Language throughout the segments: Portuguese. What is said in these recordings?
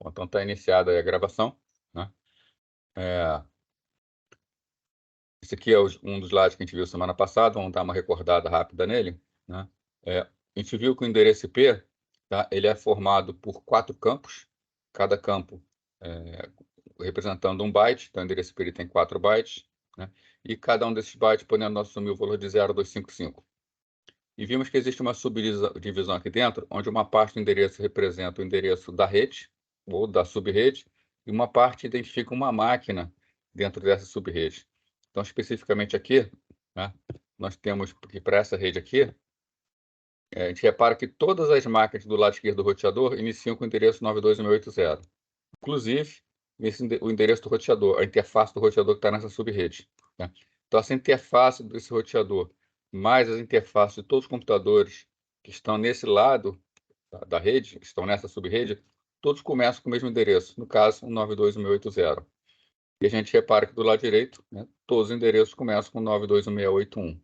Então está iniciada aí a gravação, né? Esse aqui é um dos slides que a gente viu semana passada, vamos dar uma recordada rápida nele, né? A gente viu que o endereço IP, tá, ele é formado por 4 campos, cada campo representando um byte, então o endereço IP ele tem 4 bytes, né? E cada um desses bytes podendo assumir o valor de 0255. E vimos que existe uma subdivisão aqui dentro, onde uma parte do endereço representa o endereço da rede, ou da subrede, e uma parte identifica uma máquina dentro dessa subrede. Então, especificamente aqui, né, nós temos que para essa rede aqui, a gente repara que todas as máquinas do lado esquerdo do roteador iniciam com o endereço 92180. Inclusive, o endereço do roteador, a interface do roteador que está nessa subrede. Né? Então, essa interface desse roteador, mais as interfaces de todos os computadores que estão nesse lado da rede, que estão nessa subrede, todos começam com o mesmo endereço, no caso, 92180. E a gente repara que do lado direito, né, todos os endereços começam com 9216181.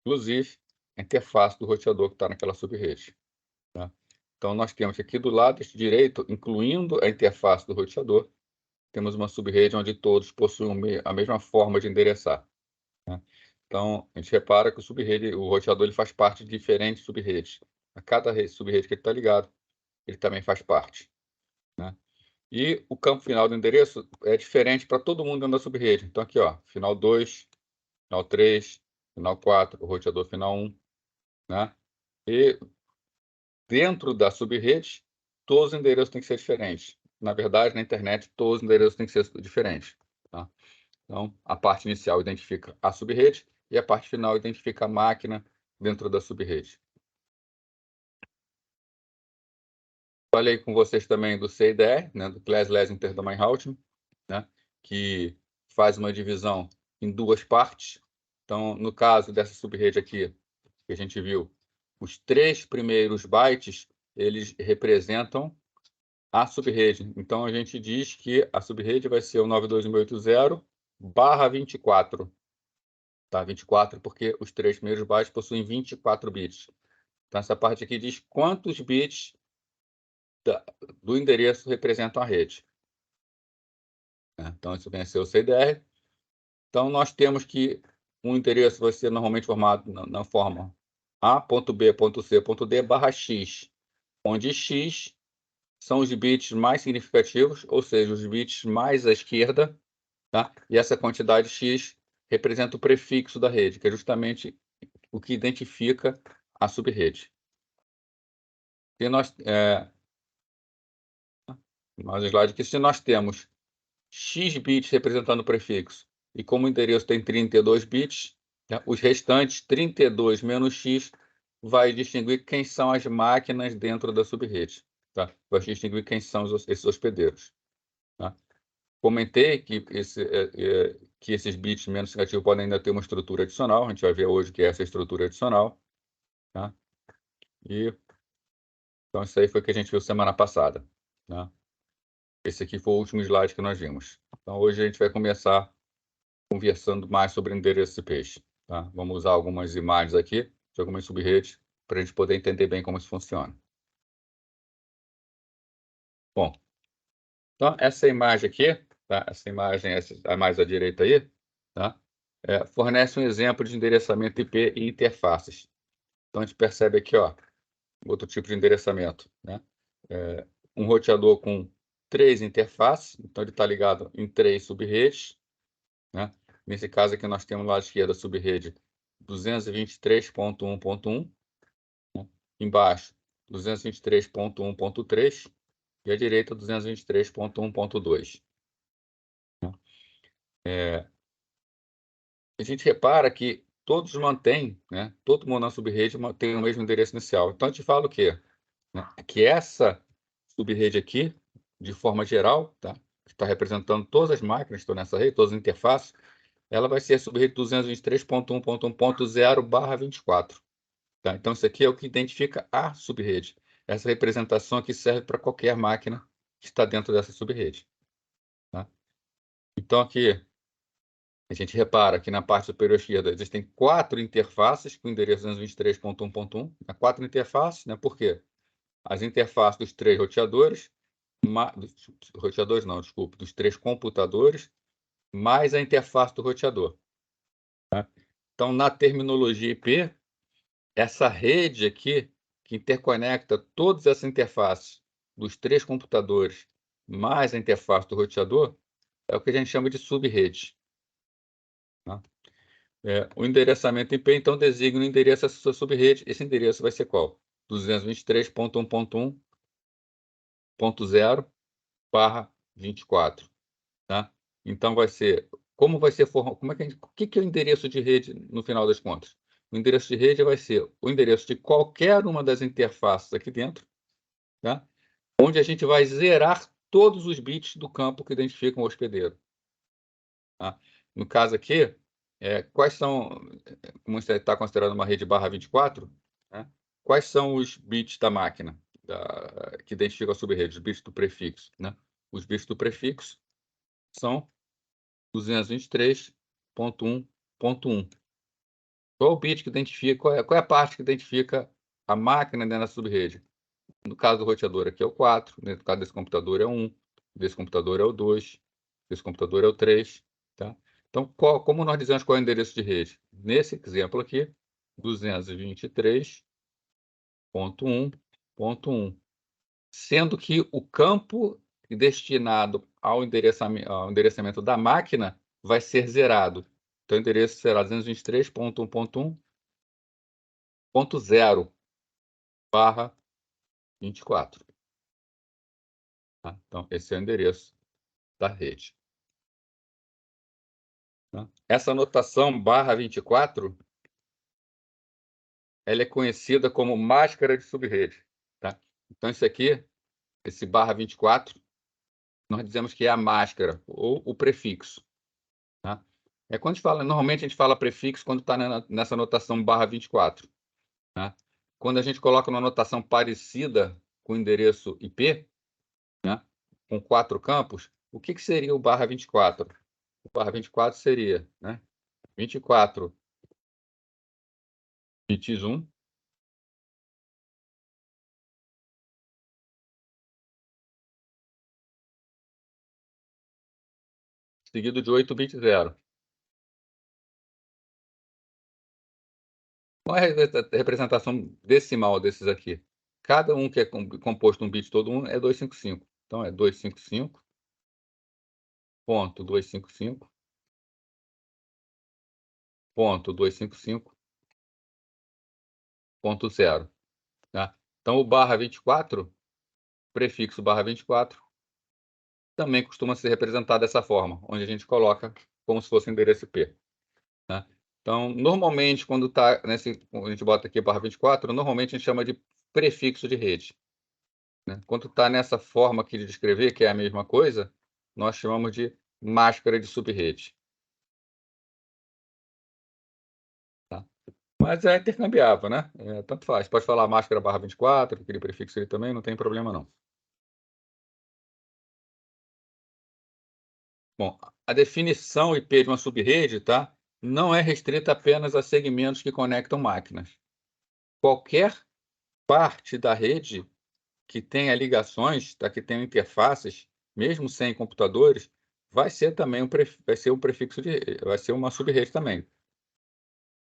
Inclusive, a interface do roteador que está naquela subrede. Tá? Então, nós temos aqui do lado direito, incluindo a interface do roteador, temos uma subrede onde todos possuem a mesma forma de endereçar. Né? Então, a gente repara que o roteador ele faz parte de diferentes subredes. A cada subrede que ele está ligado, ele também faz parte. Né? E o campo final do endereço é diferente para todo mundo dentro da subrede. Então, aqui, ó, final 2, final 3, final 4, o roteador final 1. Né? E dentro da subrede, todos os endereços têm que ser diferentes. Na verdade, na internet, todos os endereços têm que ser diferentes. Tá? Então, a parte inicial identifica a subrede e a parte final identifica a máquina dentro da subrede. Falei com vocês também do CIDR, né, do Classless Interdomain Routing, né, que faz uma divisão em 2 partes. Então, no caso dessa subrede aqui, que a gente viu, os 3 primeiros bytes, eles representam a subrede. Então, a gente diz que a subrede vai ser o 92180/24. Tá? 24 porque os 3 primeiros bytes possuem 24 bits. Então, essa parte aqui diz quantos bits do endereço representam a rede. Então, isso vem a ser o CDR. Então, nós temos que um endereço vai ser normalmente formado na forma A.B.C.D/X, onde X são os bits mais significativos, ou seja, os bits mais à esquerda, tá? E essa quantidade X representa o prefixo da rede, que é justamente o que identifica a subrede. E nós, mais um slide aqui, se nós temos X bits representando o prefixo, e como o endereço tem 32 bits, né, os restantes 32 menos X vai distinguir quem são as máquinas dentro da subrede. Tá? Vai distinguir quem são esses hospedeiros. Tá? Comentei que esses bits menos significativos podem ainda ter uma estrutura adicional. A gente vai ver hoje que é essa estrutura adicional. Tá? Então, isso aí foi o que a gente viu semana passada. Né? Esse aqui foi o último slide que nós vimos. Então, hoje a gente vai começar conversando mais sobre endereço IP. Tá? Vamos usar algumas imagens aqui, de algumas subredes, para a gente poder entender bem como isso funciona. Bom, então, essa imagem aqui, tá? Essa imagem, a mais à direita aí, tá? Fornece um exemplo de endereçamento IP e interfaces. Então, a gente percebe aqui, ó, outro tipo de endereçamento, né? Um roteador com 3 interfaces, então ele está ligado em 3 subredes, né? Nesse caso aqui nós temos lá à esquerda a subrede 223.1.1, né? Embaixo 223.1.3 e à direita 223.1.2. A gente repara que todos mantêm, né? Todo mundo na subrede tem o mesmo endereço inicial. Então a gente fala o quê? Né? Que essa subrede aqui, de forma geral, tá? Que está representando todas as máquinas que estão nessa rede, todas as interfaces, ela vai ser a subrede 223.1.1.0/24. Tá? Então, isso aqui é o que identifica a subrede. Essa representação aqui serve para qualquer máquina que está dentro dessa subrede. Tá? Então, aqui, a gente repara que na parte superior esquerda existem 4 interfaces com o endereço 223.1.1. 4 interfaces, né? Por quê? As interfaces dos 3 roteadores roteadores não, desculpe, dos 3 computadores, mais a interface do roteador. Tá? Então, na terminologia IP, essa rede aqui, que interconecta todas essas interfaces dos 3 computadores, mais a interface do roteador, é o que a gente chama de subrede. Tá? O endereçamento IP, então, designa o endereço dessa sua subrede. Esse endereço vai ser qual? 223.1.1.0/24. Tá? Então, vai ser... Como vai ser como é que o que é o endereço de rede no final das contas? O endereço de rede vai ser o endereço de qualquer uma das interfaces aqui dentro, tá? Onde a gente vai zerar todos os bits do campo que identificam o hospedeiro. Tá? No caso aqui, quais são, como você está considerando uma rede /24, né? Quais são os bits da máquina que identificam a subrede, os bits do prefixo? Né? Os bits do prefixo são 223.1.1. Qual o bit que identifica, qual é a parte que identifica a máquina dentro da subrede? No caso do roteador aqui é o 4, no caso desse computador é o 1, desse computador é o 2, desse computador é o 3. Tá? Então, como nós dizemos qual é o endereço de rede? Nesse exemplo aqui, 223.1.1, sendo que o campo destinado ao endereçamento da máquina vai ser zerado. Então, o endereço será 223.1.1.0/24. Tá? Então, esse é o endereço da rede. Tá? Essa notação /24, ela é conhecida como máscara de subrede. Tá? Então, isso aqui, esse /24, nós dizemos que é a máscara ou o prefixo. Tá? Quando a gente fala, normalmente a gente fala prefixo quando está nessa notação /24. Tá? Quando a gente coloca uma notação parecida com o endereço IP, né, com 4 campos, o que seria o /24? O /24 seria, né, 24 bits 1, seguido de 8 bits 0. Qual é a representação decimal desses aqui? Cada um que é composto um bit todo um é 255. Então, é 255.255.255.0. Tá? Então, o /24, prefixo /24, também costuma ser representado dessa forma, onde a gente coloca como se fosse um endereço IP. Né? Então, normalmente, quando está nesse, a gente bota aqui /24, normalmente a gente chama de prefixo de rede. Né? Quando está nessa forma aqui de descrever, que é a mesma coisa, nós chamamos de máscara de subrede. Tá? Mas é intercambiável, né? Tanto faz. Pode falar máscara /24, aquele prefixo ali também, não tem problema não. Bom, a definição IP de uma subrede, tá, não é restrita apenas a segmentos que conectam máquinas. Qualquer parte da rede que tenha ligações, tá, que tenha interfaces, mesmo sem computadores, vai ser também vai ser um prefixo vai ser uma subrede também.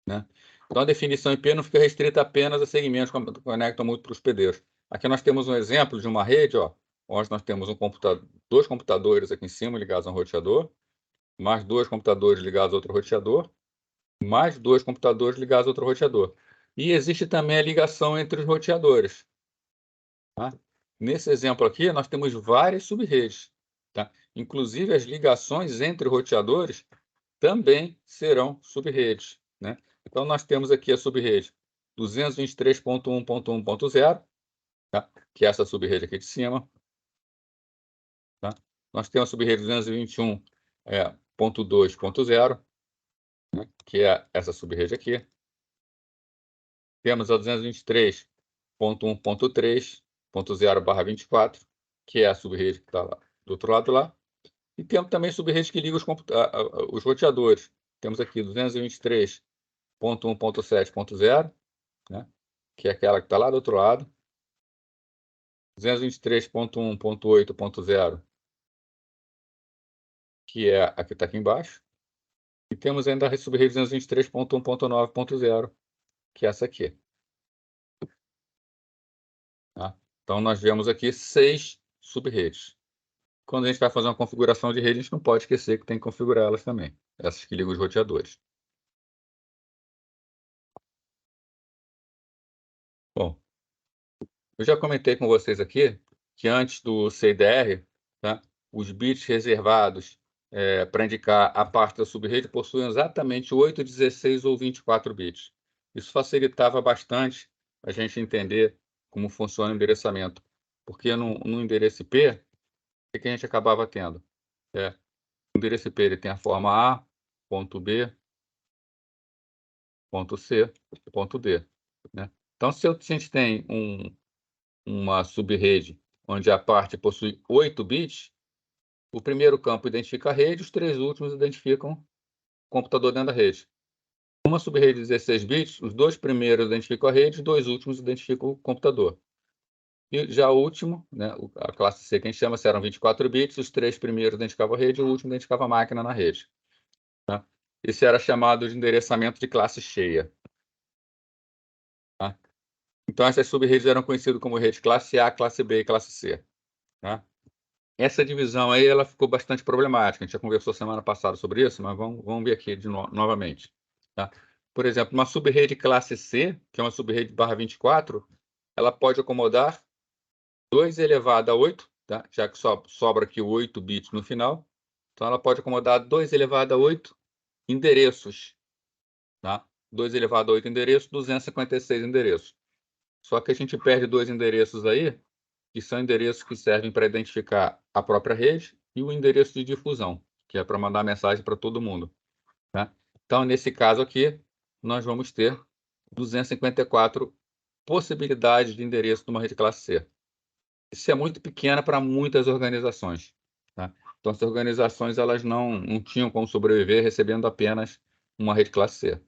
Né? Então, a definição IP não fica restrita apenas a segmentos que conectam múltiplos hospedeiros. Aqui nós temos um exemplo de uma rede, ó, onde nós temos dois computadores aqui em cima ligados a um roteador, mais 2 computadores ligados a outro roteador, mais 2 computadores ligados a outro roteador. E existe também a ligação entre os roteadores. Tá? Nesse exemplo aqui, nós temos várias subredes. Tá? Inclusive, as ligações entre roteadores também serão subredes. Né? Então, nós temos aqui a subrede 223.1.1.0, tá? Que é essa subrede aqui de cima. Tá? Nós temos a subrede 221.2.0, né? Que é essa subrede aqui. Temos a 223.1.3.0/24, que é a subrede que está lá do outro lado lá. E temos também subrede que liga os roteadores. Temos aqui 223.1.7.0, né, que é aquela que está lá do outro lado. 223.1.8.0, que é a que está aqui embaixo, e temos ainda a subrede 223.1.9.0, que é essa aqui. Tá? Então, nós vemos aqui 6 subredes. Quando a gente vai fazer uma configuração de rede, a gente não pode esquecer que tem que configurar elas também, essas que ligam os roteadores. Bom, eu já comentei com vocês aqui que antes do CIDR, tá, os bits reservados para indicar a parte da subrede possuem exatamente 8, 16 ou 24 bits. Isso facilitava bastante a gente entender como funciona o endereçamento, porque no endereço IP, o que a gente acabava tendo? O endereço IP ele tem a forma A, ponto B, ponto C, ponto D. Né? Então, se a gente tem uma subrede onde a parte possui 8 bits, o primeiro campo identifica a rede, os 3 últimos identificam o computador dentro da rede. Uma subrede de 16 bits, os 2 primeiros identificam a rede, os 2 últimos identificam o computador. E já o último, né, a classe C que a gente chama, se eram 24 bits, os 3 primeiros identificavam a rede, o último identificava a máquina na rede. Tá? Isso era chamado de endereçamento de classe cheia. Tá? Então, essas subredes eram conhecidas como rede classe A, classe B e classe C. Tá? Essa divisão aí ela ficou bastante problemática. A gente já conversou semana passada sobre isso, mas vamos ver aqui novamente. Tá? Por exemplo, uma subrede classe C, que é uma subrede barra 24, ela pode acomodar 2 elevado a 8, tá? Já que sobra aqui 8 bits no final. Então, ela pode acomodar 2 elevado a 8 endereços. Tá? 2 elevado a 8 endereços, 256 endereços. Só que a gente perde 2 endereços aí, que são endereços que servem para identificar a própria rede e o endereço de difusão, que é para mandar mensagem para todo mundo. Tá? Então, nesse caso aqui, nós vamos ter 254 possibilidades de endereço numa rede classe C. Isso é muito pequena para muitas organizações. Tá? Então, as organizações elas não tinham como sobreviver recebendo apenas uma rede classe C.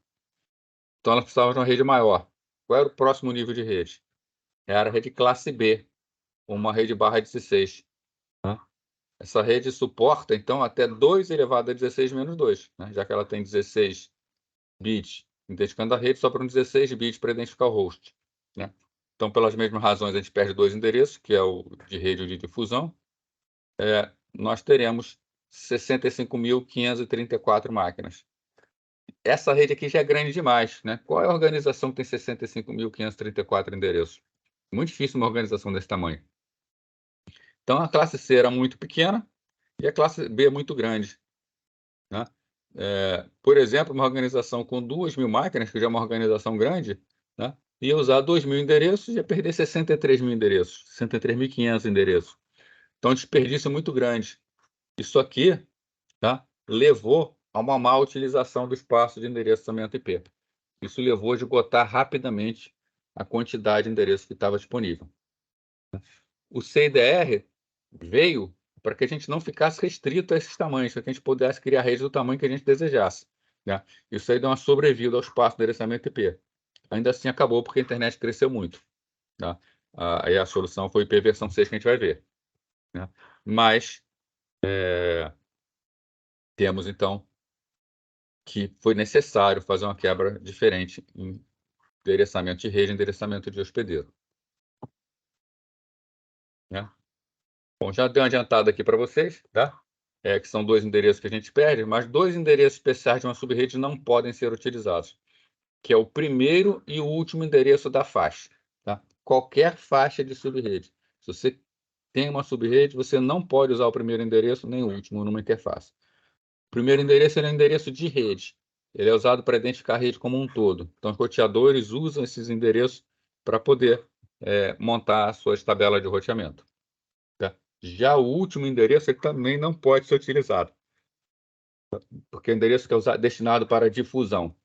Então, elas precisavam de uma rede maior. Qual era o próximo nível de rede? Era a rede classe B, uma rede barra 16. Tá? Essa rede suporta, então, até 2 elevado a 16 menos 2, né? Já que ela tem 16 bits identificando a rede, sobram 16 bits para identificar o host. Né? Então, pelas mesmas razões, a gente perde 2 endereços, que é o de rede ou de difusão. Nós teremos 65.534 máquinas. Essa rede aqui já é grande demais. Né? Qual é a organização que tem 65.534 endereços? Muito difícil uma organização desse tamanho. Então, a classe C era muito pequena e a classe B é muito grande. Né? Por exemplo, uma organização com 2.000 máquinas, que já é uma organização grande, né? Ia usar 2.000 endereços e ia perder 63.000 endereços, 63.500 endereços. Então, desperdício muito grande. Isso aqui, tá, levou a uma má utilização do espaço de endereçamento IP. Isso levou a esgotar rapidamente a quantidade de endereços que estava disponível. O CIDR veio para que a gente não ficasse restrito a esses tamanhos, para que a gente pudesse criar redes do tamanho que a gente desejasse. Né? Isso aí deu uma sobrevida ao espaço de endereçamento IP. Ainda assim acabou porque a internet cresceu muito. Tá? Aí a solução foi IP versão 6 que a gente vai ver. Né? Mas temos então que foi necessário fazer uma quebra diferente em endereçamento de rede e endereçamento de hospedeiro. Né? Bom, já dei uma adiantada aqui para vocês, tá? Que são 2 endereços que a gente perde, mas 2 endereços especiais de uma subrede não podem ser utilizados, que é o primeiro e o último endereço da faixa. Tá? Qualquer faixa de subrede. Se você tem uma subrede, você não pode usar o primeiro endereço nem o último numa interface. O primeiro endereço é o endereço de rede. Ele é usado para identificar a rede como um todo. Então, os roteadores usam esses endereços para poder montar as suas tabelas de roteamento. Tá? Já o último endereço ele também não pode ser utilizado, porque é o endereço que é destinado para difusão.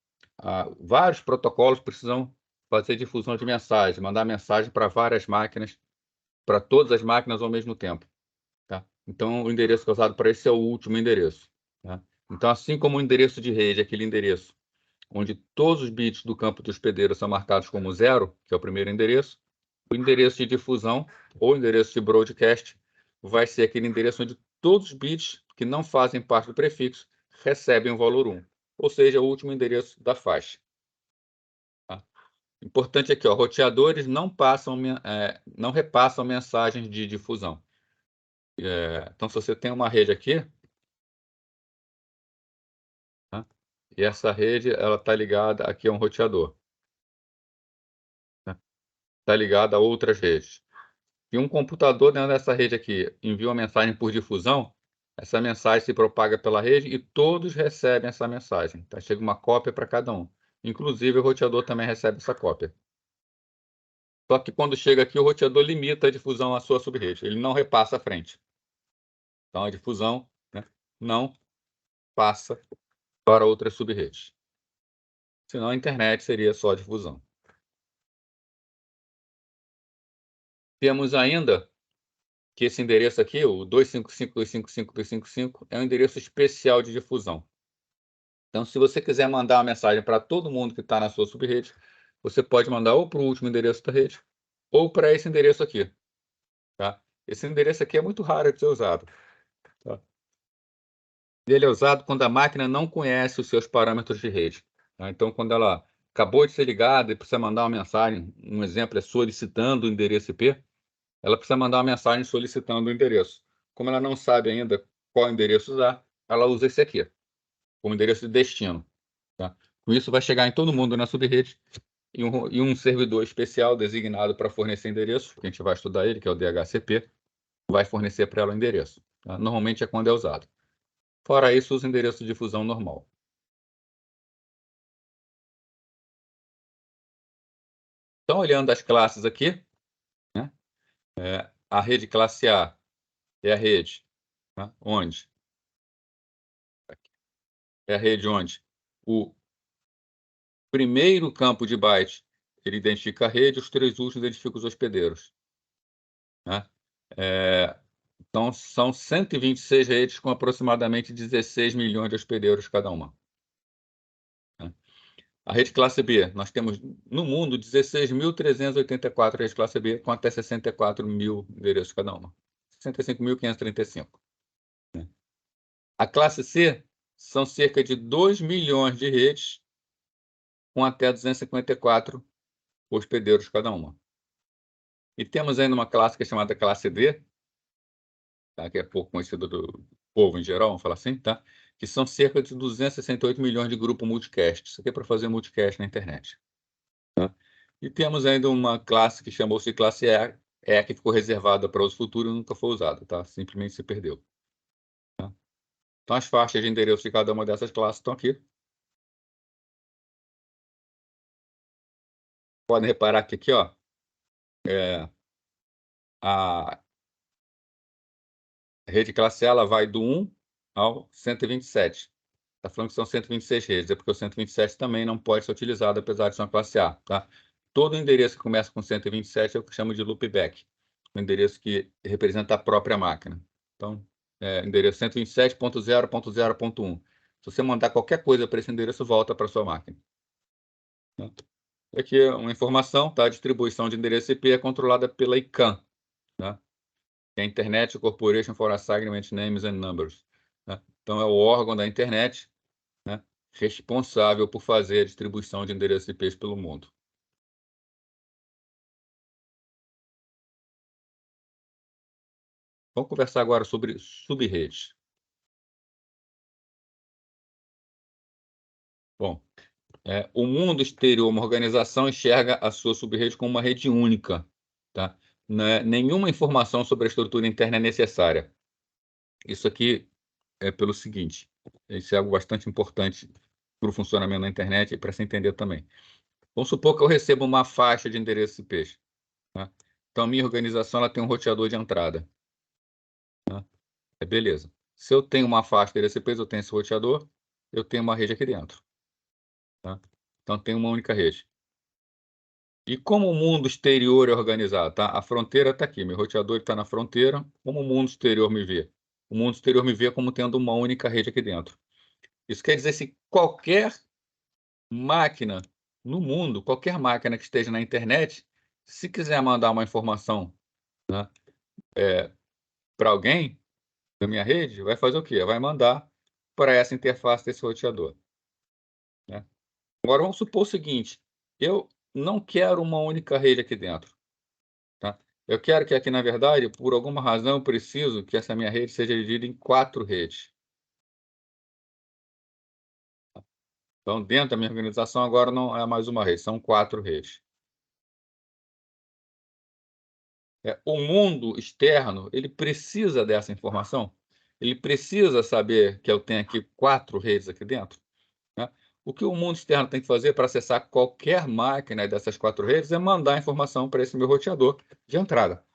Vários protocolos precisam fazer difusão de mensagem, mandar mensagem para várias máquinas, para todas as máquinas ao mesmo tempo. Tá? Então, o endereço que é usado para esse é o último endereço. Tá? Então, assim como o endereço de rede, aquele endereço onde todos os bits do campo do hospedeiro são marcados como 0, que é o primeiro endereço, O endereço de difusão ou endereço de broadcast vai ser aquele endereço onde todos os bits que não fazem parte do prefixo recebem o valor 1, ou seja, o último endereço da faixa. Tá? Importante aqui, ó, roteadores não repassam mensagens de difusão. Então, se você tem uma rede aqui, tá? E essa rede ela está ligada aqui a um roteador, está ligada a outras redes. E um computador dentro dessa rede aqui envia uma mensagem por difusão, essa mensagem se propaga pela rede e todos recebem essa mensagem. Tá? Chega uma cópia para cada um. Inclusive, o roteador também recebe essa cópia. Só que quando chega aqui, o roteador limita a difusão à sua subrede. Ele não repassa à frente. Então, a difusão, né, não passa para outras subredes. Senão, a internet seria só difusão. Temos ainda que esse endereço aqui, o 255.255.255, é um endereço especial de difusão. Então, se você quiser mandar uma mensagem para todo mundo que está na sua subrede, você pode mandar ou para o último endereço da rede, ou para esse endereço aqui. Tá? Esse endereço aqui é muito raro de ser usado. Tá? Ele é usado quando a máquina não conhece os seus parâmetros de rede. Tá? Então, quando ela acabou de ser ligada e precisa mandar uma mensagem, um exemplo é solicitando o endereço IP, ela precisa mandar uma mensagem solicitando o endereço. Como ela não sabe ainda qual endereço usar, ela usa esse aqui, como endereço de destino. Tá? Com isso, vai chegar em todo mundo na subrede e um servidor especial designado para fornecer endereço, que a gente vai estudar ele, que é o DHCP, vai fornecer para ela o endereço. Tá? Normalmente é quando é usado. Fora isso, usa endereço de difusão normal. Então, olhando as classes aqui, né? A rede classe A é a rede, tá? Onde? É a rede onde o primeiro campo de byte ele identifica a rede, os três últimos identificam os hospedeiros. Né? Então, são 126 redes com aproximadamente 16 milhões de hospedeiros cada uma. Né? A rede classe B, nós temos no mundo 16.384 redes classe B com até 64 mil endereços cada uma. 65.535. Né? A classe C são cerca de 2 milhões de redes com até 254 hospedeiros cada uma. E temos ainda uma classe que é chamada classe D, tá? Que é pouco conhecida do povo em geral, vamos falar assim, tá? Que são cerca de 268 milhões de grupos multicast. Isso aqui é para fazer multicast na internet. Tá? E temos ainda uma classe que chamou-se classe E, que ficou reservada para os futuros e nunca foi usada, tá? Simplesmente se perdeu. Tá? Então, as faixas de endereço de cada uma dessas classes estão aqui. Podem reparar que aqui, ó, a rede classe A ela vai do 1 ao 127. Está falando que são 126 redes, é porque o 127 também não pode ser utilizado, apesar de ser uma classe A. Tá? Todo endereço que começa com 127 é o que chama de loopback, o endereço que representa a própria máquina. Então, endereço 127.0.0.1. Se você mandar qualquer coisa para esse endereço, volta para a sua máquina. Tá? Aqui é uma informação, tá? A distribuição de endereço IP é controlada pela ICANN, tá? Que é a Internet Corporation for Assignment Names and Numbers. Tá? Então, é o órgão da internet, né, responsável por fazer a distribuição de endereços IPs pelo mundo. Vamos conversar agora sobre subredes. Bom, o mundo exterior, uma organização enxerga a sua subrede como uma rede única. Tá? Nenhuma informação sobre a estrutura interna é necessária. Isso aqui é pelo seguinte, isso é algo bastante importante para o funcionamento da internet e para se entender também. Vamos supor que eu recebo uma faixa de endereços IPs. Tá? Então, a minha organização ela tem um roteador de entrada. Tá? Beleza. Se eu tenho uma faixa de endereço IPs, eu tenho esse roteador, eu tenho uma rede aqui dentro. Tá? Então, tem uma única rede. E como o mundo exterior é organizado? Tá? A fronteira está aqui, meu roteador está na fronteira. Como o mundo exterior me vê? O mundo exterior me vê como tendo uma única rede aqui dentro. Isso quer dizer que qualquer máquina no mundo, qualquer máquina que esteja na internet, Se quiser mandar uma informação, né, para alguém da minha rede, vai fazer o quê? Vai mandar para essa interface desse roteador, né. Agora vamos supor o seguinte, eu não quero uma única rede aqui dentro, tá. Eu quero que aqui, na verdade, por alguma razão, eu preciso que essa minha rede seja dividida em 4 redes. Então, dentro da minha organização, agora não é mais uma rede, são 4 redes. O mundo externo, ele precisa dessa informação, ele precisa saber que eu tenho aqui 4 redes aqui dentro, né. O que o mundo externo tem que fazer para acessar qualquer máquina dessas 4 redes é mandar informação para esse meu roteador de entrada.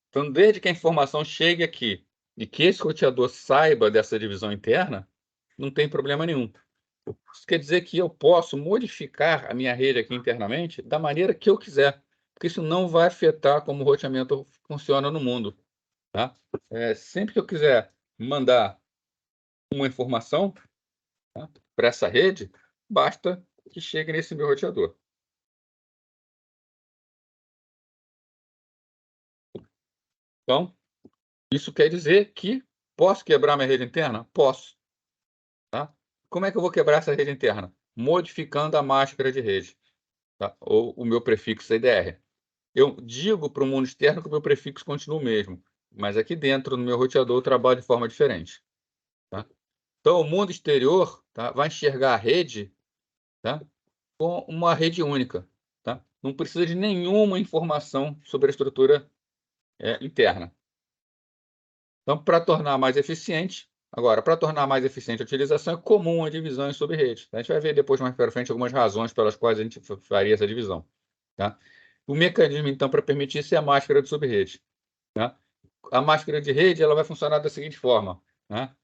Então, desde que a informação chegue aqui e que esse roteador saiba dessa divisão interna, não tem problema nenhum. Isso quer dizer que eu posso modificar a minha rede aqui internamente da maneira que eu quiser, porque isso não vai afetar como o roteamento funciona no mundo, tá? Sempre que eu quiser mandar uma informação, tá, para essa rede, basta que chegue nesse meu roteador. Então, isso quer dizer que posso quebrar minha rede interna? Posso, tá? Como é que eu vou quebrar essa rede interna? Modificando a máscara de rede, tá? Ou o meu prefixo CDR. Eu digo para o mundo externo que o meu prefixo continua o mesmo, mas aqui dentro, no meu roteador, eu trabalho de forma diferente, tá? Então, o mundo exterior, tá, vai enxergar a rede, tá, com uma rede única, tá? Não precisa de nenhuma informação sobre a estrutura, interna. Então, para tornar mais eficiente agora, para tornar mais eficiente a utilização, é comum a divisão em sub-redes. A gente vai ver depois, mais para frente, algumas razões pelas quais a gente faria essa divisão, tá? O mecanismo, então, para permitir isso é a máscara de sub-rede, tá? A máscara de rede, ela vai funcionar da seguinte forma, né,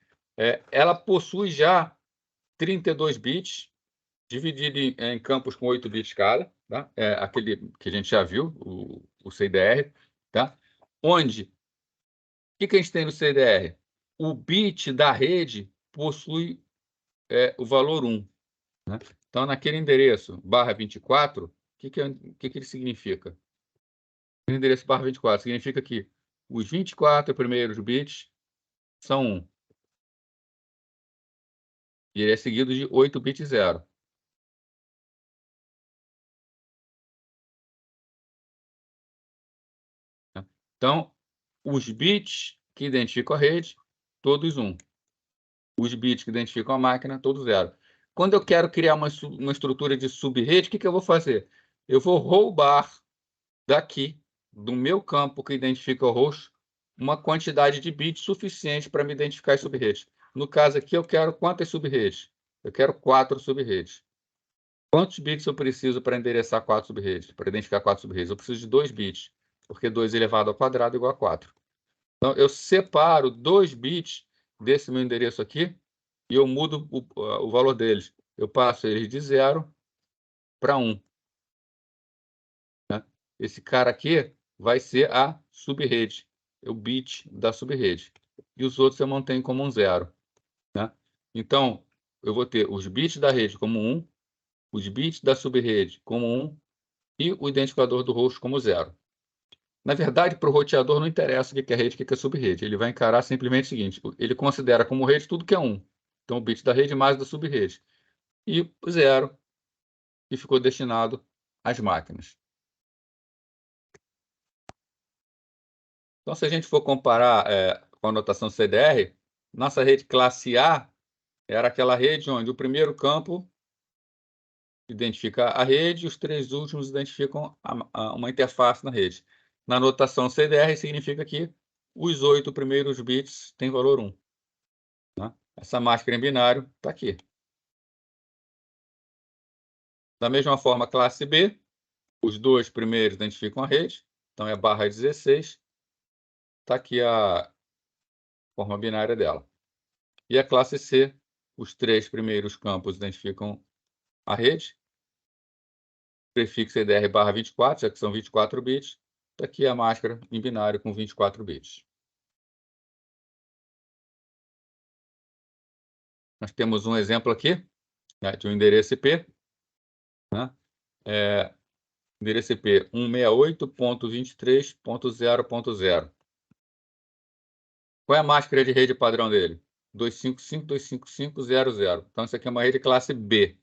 ela possui já 32 bits, dividido em campos com 8 bits cada, tá? Aquele que a gente já viu, o CDR, tá? Onde que a gente tem no CDR? O bit da rede possui, o valor 1, né. Então, naquele endereço /24, que ele significa? O endereço /24 significa que os 24 primeiros bits são 1. E ele é seguido de 8 bits 0. Né. Então, os bits que identificam a rede, todos 1. Os bits que identificam a máquina, todos 0. Quando eu quero criar uma estrutura de sub-rede, o que eu vou fazer? Eu vou roubar daqui, do meu campo que identifica o host, uma quantidade de bits suficiente para me identificar as sub-redes. No caso aqui, eu quero quantas sub-redes? Eu quero 4 sub-redes. Quantos bits eu preciso para endereçar 4 sub-redes, para identificar 4 sub-redes? Eu preciso de 2 bits, porque 2 elevado ao quadrado é igual a 4. Então, eu separo 2 bits desse meu endereço aqui e eu mudo o valor deles. Eu passo eles de 0 para 1. Né? Esse cara aqui vai ser a sub-rede, é o bit da sub-rede. E os outros eu mantenho como um 0. Né? Então, eu vou ter os bits da rede como 1, os bits da sub-rede como 1, e o identificador do host como 0. Na verdade, para o roteador não interessa o que é rede e o que é sub-rede. Ele vai encarar simplesmente o seguinte: ele considera como rede tudo que é 1. Então, o bit da rede mais da sub-rede. E o 0, que ficou destinado às máquinas. Então, se a gente for comparar com a notação CDR, nossa rede classe A era aquela rede onde o primeiro campo identifica a rede e os 3 últimos identificam uma interface na rede. Na notação CDR, significa que os 8 primeiros bits têm valor 1. Né? Essa máscara em binário está aqui. Da mesma forma, classe B, os 2 primeiros identificam a rede, então é /16, está aqui a forma binária dela. E a classe C, os 3 primeiros campos identificam a rede, prefixo EDR /24, já que são 24 bits, está aqui a máscara em binário com 24 bits. Nós temos um exemplo aqui, né, de um endereço IP, né, endereço IP 168.23.0.0. Qual é a máscara de rede padrão dele? 255.255.0.0. Então, isso aqui é uma rede classe B.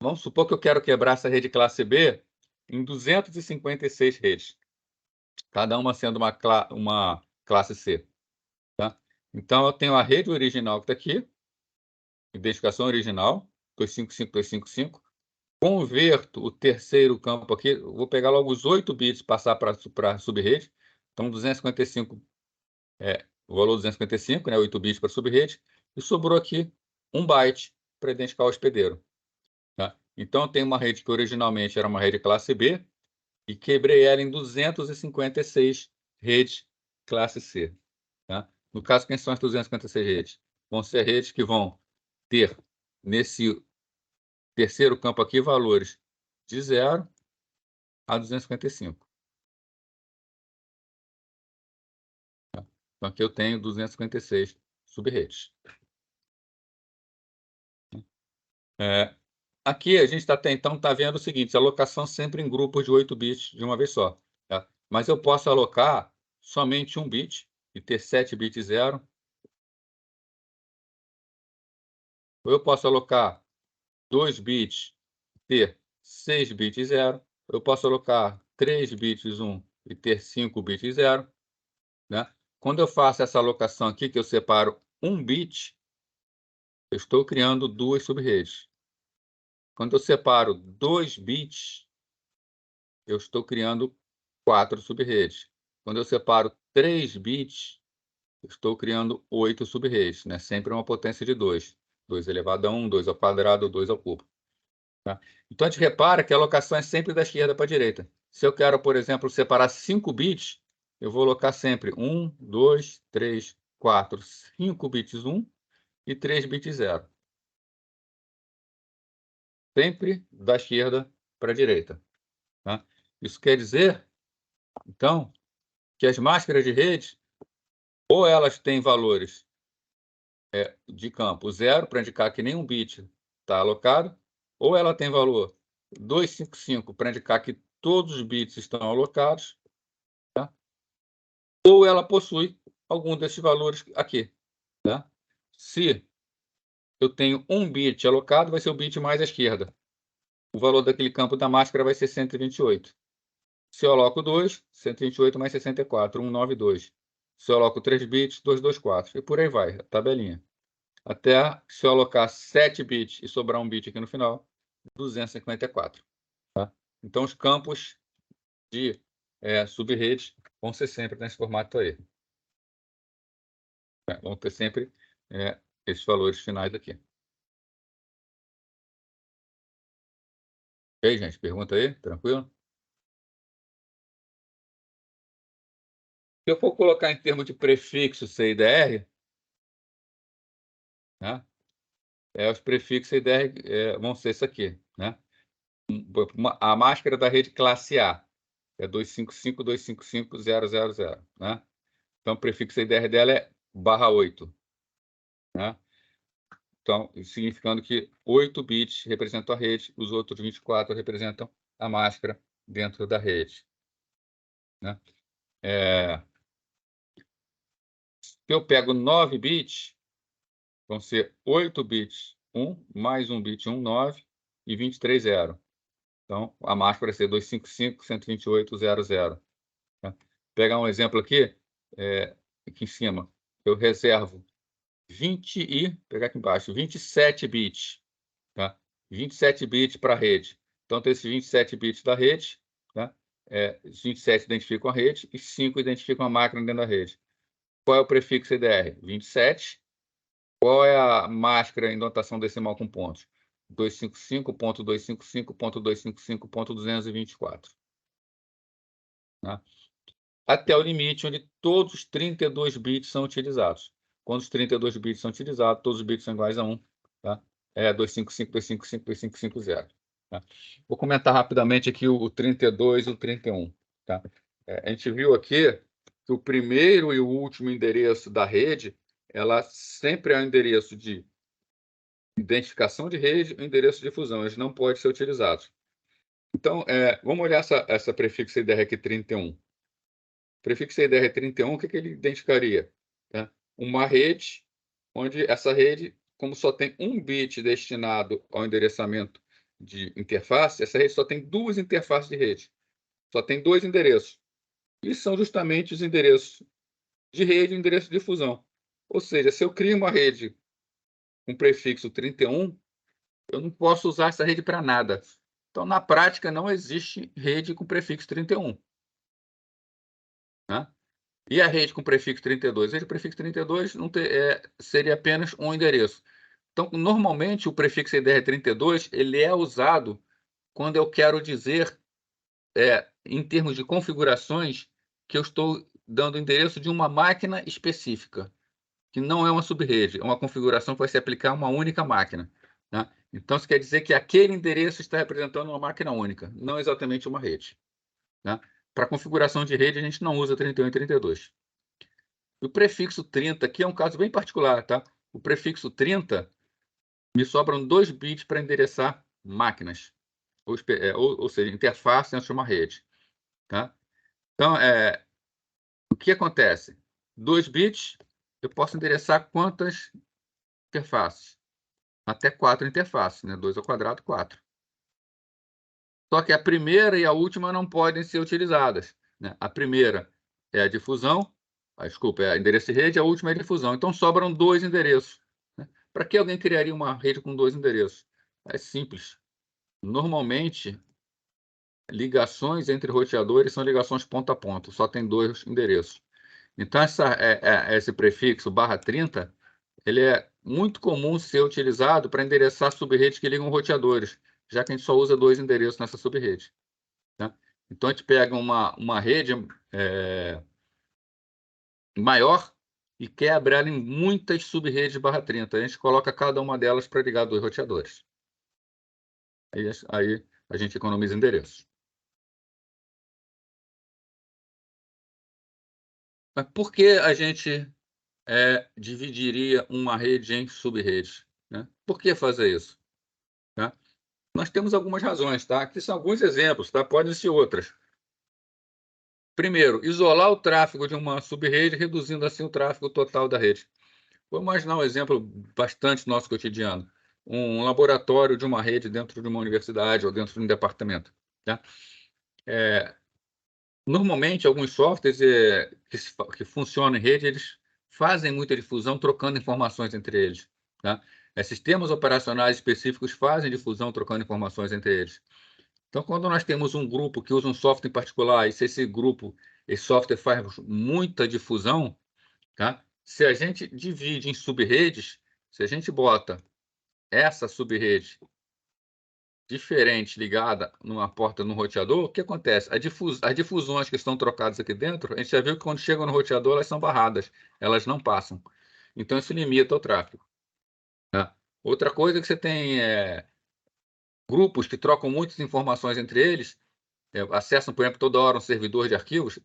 Vamos supor que eu quero quebrar essa rede classe B em 256 redes, cada uma sendo uma classe C. Tá? Então, eu tenho a rede original que está aqui, identificação original, 255.255. Converto o terceiro campo aqui, vou pegar logo os 8 bits e passar para subrede. Então, 255, o valor 255, né, 8 bits para subrede, e sobrou aqui 1 byte para identificar o hospedeiro. Tá? Então, eu tenho uma rede que originalmente era uma rede classe B, e quebrei ela em 256 redes classe C. Tá? No caso, quem são as 256 redes? Vão ser redes que vão ter, nesse terceiro campo aqui, valores de 0 a 255. Tá? Então, aqui eu tenho 256 subredes. Aqui a gente está então vendo o seguinte: alocação sempre em grupos de 8 bits de uma vez só. Tá? Mas eu posso alocar somente 1 bit e ter 7 bits 0. Ou eu posso alocar 2 bits e ter 6 bits 0. Eu posso alocar 3 bits 1 e ter 5 bits 0. Né? Quando eu faço essa alocação aqui, que eu separo 1 bit, eu estou criando 2 subredes. Quando eu separo 2 bits, eu estou criando 4 subredes. Quando eu separo 3 bits, eu estou criando 8 subredes, né? Sempre uma potência de 2. 2 elevado a 1, 2 ao quadrado, 2 ao cubo. Tá? Então, a gente repara que a alocação é sempre da esquerda para a direita. Se eu quero, por exemplo, separar 5 bits, eu vou alocar sempre 1, 2, 3, 4, 5 bits 1 e 3 bits 0. Sempre da esquerda para a direita. Tá? Isso quer dizer, então, que as máscaras de rede, ou elas têm valores de campo 0, para indicar que nenhum bit está alocado, ou ela tem valor 255, para indicar que todos os bits estão alocados, tá? Ou ela possui algum desses valores aqui. Tá? Se eu tenho 1 bit alocado, vai ser o bit mais à esquerda. O valor daquele campo da máscara vai ser 128. Se eu aloco 2, 128 mais 64, 192. Se eu aloco 3 bits, 224. E por aí vai, a tabelinha. Até se eu alocar 7 bits e sobrar 1 bit aqui no final, 254. Tá? Então, os campos de subredes vão ser sempre nesse formato aí. Vão ter sempre esses valores finais aqui. E aí, gente, pergunta aí, tranquilo? Se eu for colocar em termos de prefixo CIDR, né, os prefixos CIDR vão ser isso aqui. Né? A máscara da rede classe A é 255.255.000. Né? Então, o prefixo CIDR dela é /8. Né? Então, significando que 8 bits representam a rede, os outros 24 representam a máscara dentro da rede. Né? Se eu pego 9 bits, vão ser 8 bits 1, mais 1 bit 1, 9, e 23, 0. Então, a máscara vai ser 255.128.00. Tá? Pegar um exemplo aqui em cima, eu reservo 20 e, pegar aqui embaixo, 27 bits. Tá? 27 bits para a rede. Então, tem esses 27 bits da rede, tá? 27 identificam a rede e 5 identificam a máquina dentro da rede. Qual é o prefixo CDR? 27. Qual é a máscara em notação decimal com pontos? 255.255.255.224. Né? Até o limite onde todos os 32 bits são utilizados. Quando os 32 bits são utilizados, todos os bits são iguais a 1. Tá? 255.255.255.0. Tá? Vou comentar rapidamente aqui o 32 e o 31. Tá? A gente viu aqui que o primeiro e o último endereço da rede, ela sempre é um endereço de identificação de rede e endereço de fusão. Eles não podem ser utilizados. Então, vamos olhar essa prefixo IDR aqui 31. Prefixo IDR 31, o que ele identificaria? Né? Uma rede, onde essa rede, como só tem um bit destinado ao endereçamento de interface, essa rede só tem duas interfaces de rede. Só tem dois endereços. E são justamente os endereços de rede e o endereço de difusão. Ou seja, se eu crio uma rede com prefixo 31, eu não posso usar essa rede para nada. Então, na prática, não existe rede com prefixo 31. Né? E a rede com prefixo 32? A rede com prefixo 32 não seria apenas um endereço. Então, normalmente, o prefixo IDR32 ele é usado quando eu quero dizer, em termos de configurações, que eu estou dando o endereço de uma máquina específica, que não é uma subrede, é uma configuração que vai se aplicar a uma única máquina. Né? Então, isso quer dizer que aquele endereço está representando uma máquina única, não exatamente uma rede. Né? Para configuração de rede, a gente não usa 31 e 32. O prefixo 30 aqui é um caso bem particular. Tá? O prefixo 30, me sobram 2 bits para endereçar máquinas, ou seja, interface dentro de uma rede. Tá? Então, o que acontece? 2 bits, eu posso endereçar quantas interfaces? Até 4 interfaces, né? 2 ao quadrado, 4. Só que a primeira e a última não podem ser utilizadas. Né? A primeira é a difusão, é endereço de rede, a última é a difusão. Então, sobram 2 endereços. Né? Para que alguém criaria uma rede com 2 endereços? É simples. Normalmente, ligações entre roteadores são ligações ponto a ponto, só tem 2 endereços. Então, esse prefixo /30, ele é muito comum ser utilizado para endereçar subredes que ligam roteadores, já que a gente só usa 2 endereços nessa subrede. Tá? Então, a gente pega uma rede maior e quebra ela em muitas subredes /30. A gente coloca cada uma delas para ligar 2 roteadores. Aí a gente economiza endereços. Mas por que a gente dividiria uma rede em subredes? Né? Por que fazer isso? Tá? Nós temos algumas razões, tá? Aqui são alguns exemplos, tá? Podem ser outras. Primeiro, isolar o tráfego de uma subrede, reduzindo assim o tráfego total da rede. Vamos imaginar um exemplo bastante nosso cotidiano. Um laboratório de uma rede dentro de uma universidade ou dentro de um departamento. Tá? Normalmente, alguns softwares que funcionam em rede, eles fazem muita difusão trocando informações entre eles. Tá? Sistemas operacionais específicos fazem difusão trocando informações entre eles. Então, quando nós temos um grupo que usa um software em particular, e se esse software faz muita difusão, tá? Se a gente divide em subredes, se a gente bota essa subrede diferente ligada numa porta no roteador, o que acontece? As difusões que estão trocadas aqui dentro, a gente já viu que quando chegam no roteador, elas são barradas, elas não passam. Então, isso limita o tráfego. Tá? Outra coisa é que você tem grupos que trocam muitas informações entre eles, acessam, por exemplo, toda hora um servidor de arquivos.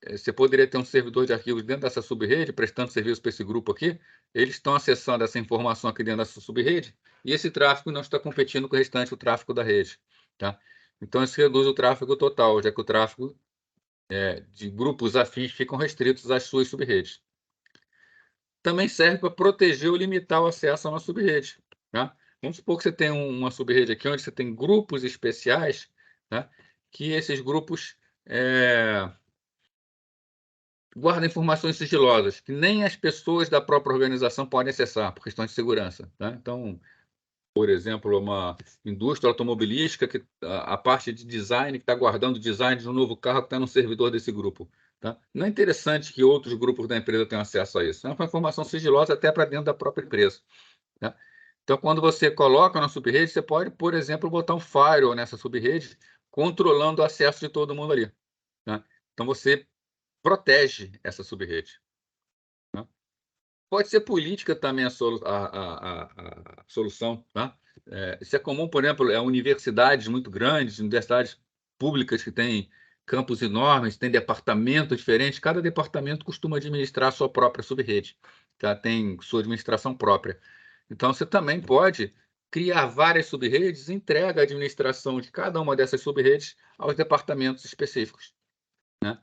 Você poderia ter um servidor de arquivos dentro dessa subrede, prestando serviço para esse grupo aqui. Eles estão acessando essa informação aqui dentro dessa subrede, e esse tráfego não está competindo com o restante do tráfego da rede. Tá? Então, isso reduz o tráfego total, já que o tráfego de grupos afins ficam restritos às suas subredes. Também serve para proteger ou limitar o acesso a uma subrede. Tá? Vamos supor que você tem uma subrede aqui onde você tem grupos especiais, tá? Que esses grupos guardam informações sigilosas, que nem as pessoas da própria organização podem acessar, por questões de segurança. Tá? Então, por exemplo, uma indústria automobilística, que a parte de design, que está guardando o design de um novo carro que está no servidor desse grupo. Tá? Não é interessante que outros grupos da empresa tenham acesso a isso. É uma informação sigilosa até para dentro da própria empresa. Tá? Então, quando você coloca na subrede, você pode, por exemplo, botar um firewall nessa subrede, controlando o acesso de todo mundo ali. Tá? Então, você protege essa subrede. Tá? Pode ser política também a solução. Tá? Isso é comum, por exemplo, universidades muito grandes, universidades públicas que têm campos enormes, têm departamentos diferentes. Cada departamento costuma administrar a sua própria subrede. Tá? Tem sua administração própria. Então, você também pode criar várias subredes, entrega a administração de cada uma dessas subredes aos departamentos específicos, né?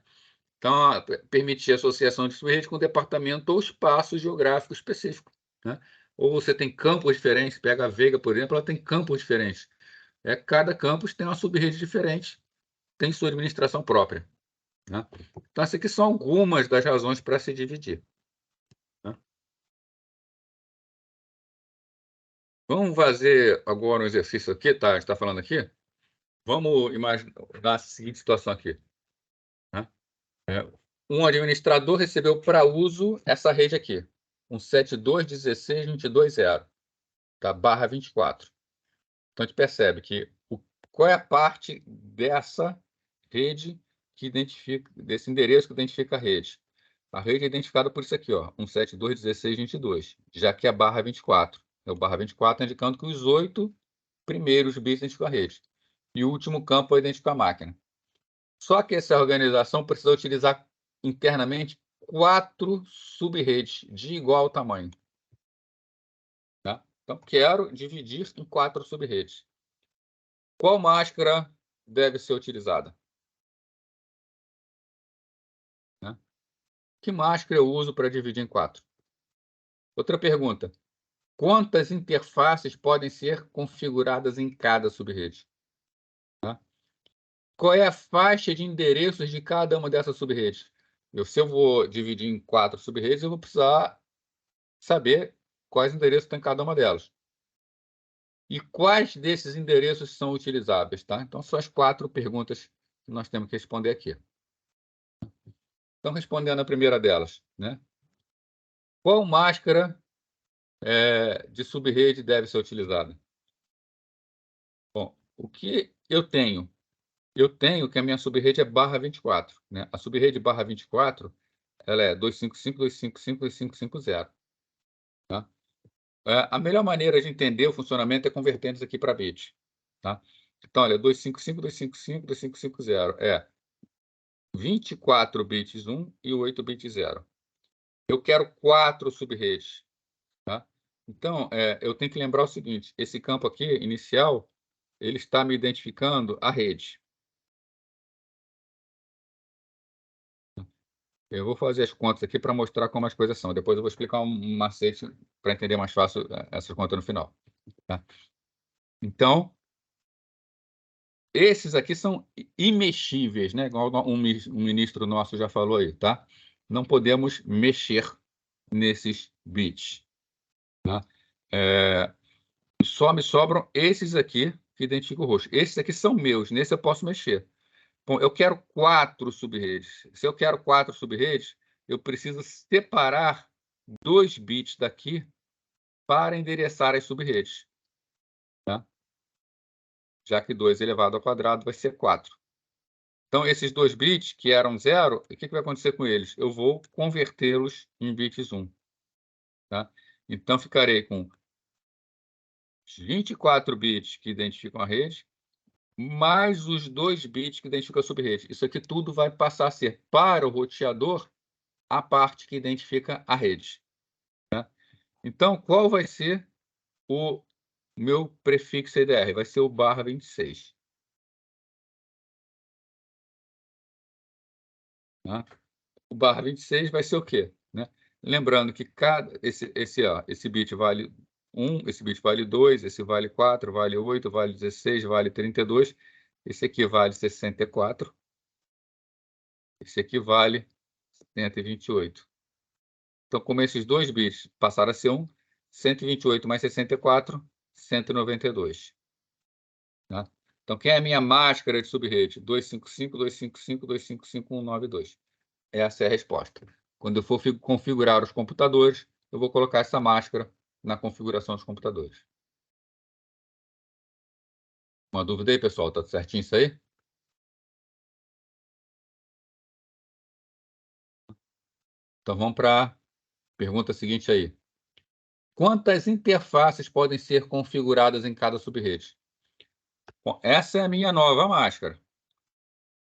Então, permitir associação de subredes com departamento ou espaço geográfico específico, né? Ou você tem campos diferentes, pega a Veiga, por exemplo, ela tem campos diferentes. Cada campus tem uma subrede diferente, tem sua administração própria, né? Então, essas aqui são algumas das razões para se dividir, né? Vamos fazer agora um exercício aqui, tá? A gente está falando aqui. Vamos imaginar a seguinte situação aqui, né? Um administrador recebeu para uso essa rede aqui, 172.16.22.0, tá? /24. Então, a gente percebe que qual é a parte dessa rede que identifica, desse endereço que identifica a rede? A rede é identificada por isso aqui, ó, 172.16.22, já que é /24. O /24 indicando que os 8 primeiros bits identificam a rede. E o último campo é identificar a máquina. Só que essa organização precisa utilizar internamente 4 subredes de igual tamanho, tá? Então, quero dividir em 4 subredes. Qual máscara deve ser utilizada, né? Que máscara eu uso para dividir em 4? Outra pergunta: quantas interfaces podem ser configuradas em cada subrede, tá? Qual é a faixa de endereços de cada uma dessas subredes? Se eu vou dividir em 4 subredes, eu vou precisar saber quais endereços tem cada uma delas. E quais desses endereços são utilizáveis, tá? Então, são as 4 perguntas que nós temos que responder aqui. Então, respondendo a primeira delas, né? Qual máscara de subrede deve ser utilizada? Bom, o que eu tenho? Eu tenho que a minha subrede é /24, né? A subrede /24, ela é 255.255.255.0, tá? A melhor maneira de entender o funcionamento é convertendo isso aqui para bit, tá? Então, olha, 255.255.255.0 é 24 bits 1 e 8 bits 0. Eu quero 4 subredes, tá? Então, eu tenho que lembrar o seguinte: esse campo aqui, inicial, ele está me identificando a rede. Eu vou fazer as contas aqui para mostrar como as coisas são. Depois eu vou explicar um macete para entender mais fácil essas contas no final, tá? Então, esses aqui são imexíveis, né? Igual um ministro nosso já falou aí, tá? Não podemos mexer nesses bits, tá? Só me sobram esses aqui que identificam o rosto. Esses aqui são meus, nesse eu posso mexer. Bom, eu quero 4 subredes. Se eu quero 4 subredes, eu preciso separar 2 bits daqui para endereçar as subredes, tá? Já que 2 elevado ao quadrado vai ser 4. Então, esses 2 bits que eram 0, o que vai acontecer com eles? Eu vou convertê-los em bits 1, tá? Então, ficarei com 24 bits que identificam a rede, mais os 2 bits que identificam a subrede. Isso aqui tudo vai passar a ser, para o roteador, a parte que identifica a rede, tá? Então, qual vai ser o meu prefixo EDR? Vai ser o /26. Tá? O /26 vai ser o quê, né? Lembrando que esse bit vale 1, esse bit vale 2, esse vale 4, vale 8, vale 16, vale 32. Esse aqui vale 64. Esse aqui vale 128. Então, como esses 2 bits passaram a ser 1, 128 mais 64, 192. Tá? Então, quem é a minha máscara de subrede? 255.255.255.192. Essa é a resposta. Quando eu for configurar os computadores, eu vou colocar essa máscara na configuração dos computadores. Uma dúvida aí, pessoal? Tá certinho isso aí? Então, vamos para a pergunta seguinte aí. Quantas interfaces podem ser configuradas em cada subrede? Bom, essa é a minha nova máscara,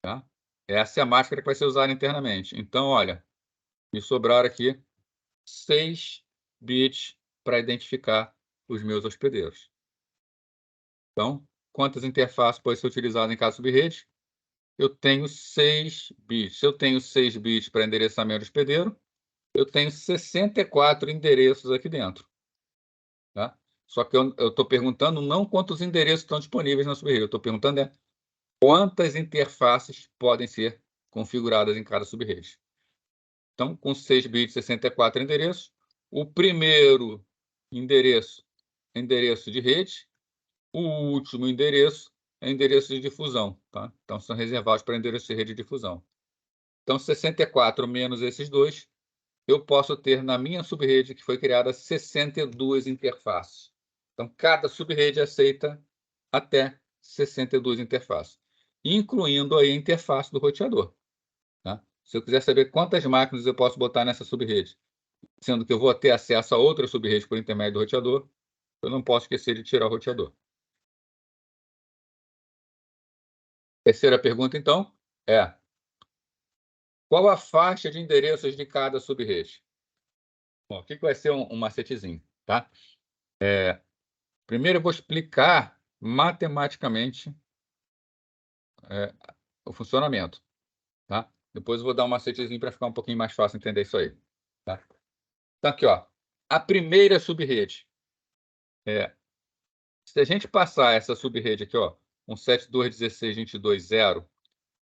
tá? Essa é a máscara que vai ser usada internamente. Então, olha, me sobraram aqui 6 bits para identificar os meus hospedeiros. Então, quantas interfaces podem ser utilizadas em cada subrede? Eu tenho 6 bits. Se eu tenho 6 bits para endereçamento de hospedeiro, eu tenho 64 endereços aqui dentro. Tá? Só que eu estou perguntando não quantos endereços estão disponíveis na subrede, eu estou perguntando quantas interfaces podem ser configuradas em cada subrede. Então, com 6 bits, 64 endereços, o primeiro endereço é endereço de rede, o último endereço é endereço de difusão. Tá? Então, são reservados para endereço de rede de difusão. Então, 64 menos esses dois, eu posso ter na minha subrede, que foi criada, 62 interfaces. Então, cada subrede aceita até 62 interfaces, incluindo aí a interface do roteador. Tá? Se eu quiser saber quantas máquinas eu posso botar nessa subrede, sendo que eu vou ter acesso a outra subrede por intermédio do roteador, eu não posso esquecer de tirar o roteador. Terceira pergunta, então, é: qual a faixa de endereços de cada subrede? Bom, aqui vai ser um macetezinho, tá? Primeiro eu vou explicar matematicamente o funcionamento, tá? Depois eu vou dar um macetezinho para ficar um pouquinho mais fácil entender isso aí, tá? Então aqui, ó, a primeira subrede. Se a gente passar essa subrede aqui, ó, um 721622.0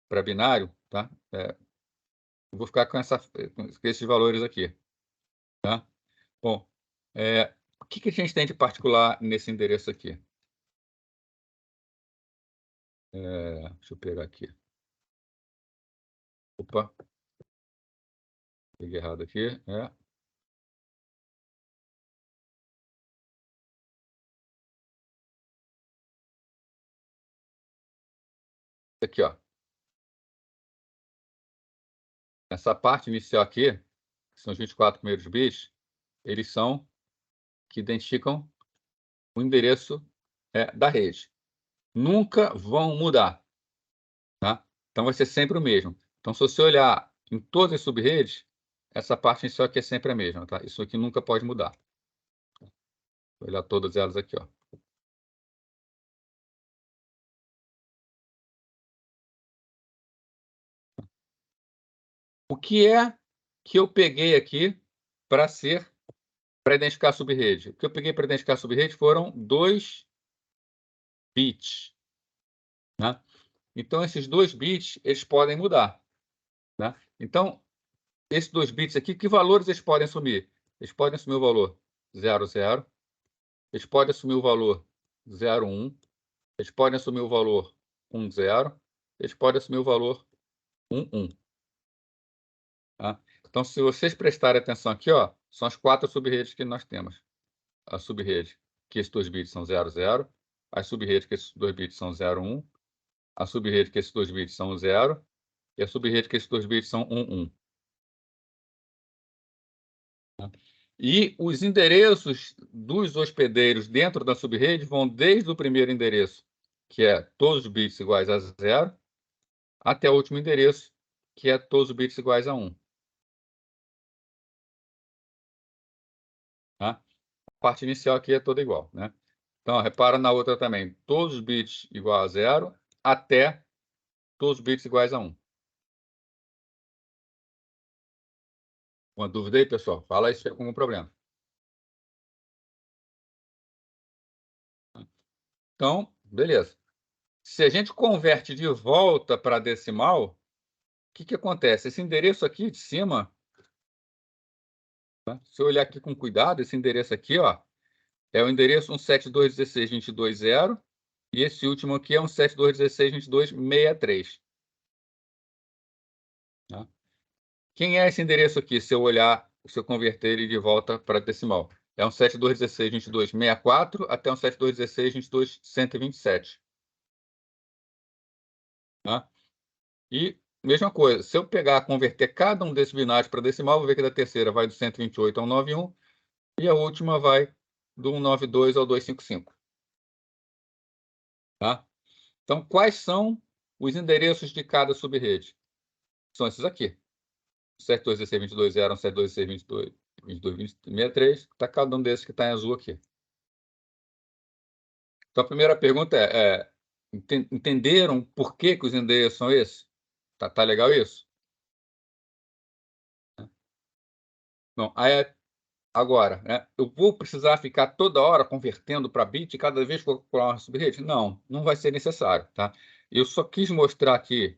para binário, tá? Eu vou ficar com esses valores aqui, tá? Bom, o que a gente tem de particular nesse endereço aqui? Deixa eu pegar aqui. Opa, peguei errado aqui. Aqui, ó. Essa parte inicial aqui, que são os 24 primeiros bits, eles são que identificam o endereço da rede. Nunca vão mudar, tá? Então, vai ser sempre o mesmo. Então, se você olhar em todas as subredes, essa parte inicial aqui é sempre a mesma, tá? Isso aqui nunca pode mudar. Vou olhar todas elas aqui, ó. O que é que eu peguei aqui para identificar a subrede? O que eu peguei para identificar a subrede foram 2 bits, né? Então, esses 2 bits, eles podem mudar, né? Então, esses 2 bits aqui, que valores eles podem assumir? Eles podem assumir o valor 00, eles podem assumir o valor 01, eles podem assumir o valor 10, eles podem assumir o valor 11. Tá? Então, se vocês prestarem atenção aqui, ó, são as 4 subredes que nós temos. A subrede que esses 2 bits são 00, a subrede que esses 2 bits são 01, a subrede que esses 2 bits são 0 e a subrede que esses 2 bits são 11. Tá? E os endereços dos hospedeiros dentro da subrede vão desde o primeiro endereço, que é todos os bits iguais a 0, até o último endereço, que é todos os bits iguais a 1. Tá? A parte inicial aqui é toda igual, né? Então, ó, repara na outra também. Todos os bits igual a 0 até todos os bits iguais a 1. Uma dúvida aí, pessoal? Fala aí se tem algum problema. Então, beleza. Se a gente converte de volta para decimal, o que acontece? Esse endereço aqui de cima, tá? Se eu olhar aqui com cuidado, esse endereço aqui, ó, é o endereço 172.16.22.0 e esse último aqui é 172.16.22.63. Tá? Quem é esse endereço aqui, se eu olhar, se eu converter ele de volta para decimal? É 172.16.22.64 até 172.16.22.127. Tá? E, mesma coisa, se eu pegar, converter cada um desses binários para decimal, vou ver que da terceira vai do 128 ao 91 e a última vai do 192 ao 255. Tá? Então, quais são os endereços de cada subrede? São esses aqui. 172.16.22.0, 172.16.22.63. Está cada um desses que está em azul aqui. Então, a primeira pergunta entenderam por que os endereços são esses? Tá legal isso? Bom, agora, né, eu vou precisar ficar toda hora convertendo para bit cada vez que eu calcular uma subrede? Não, não vai ser necessário, tá? Eu só quis mostrar aqui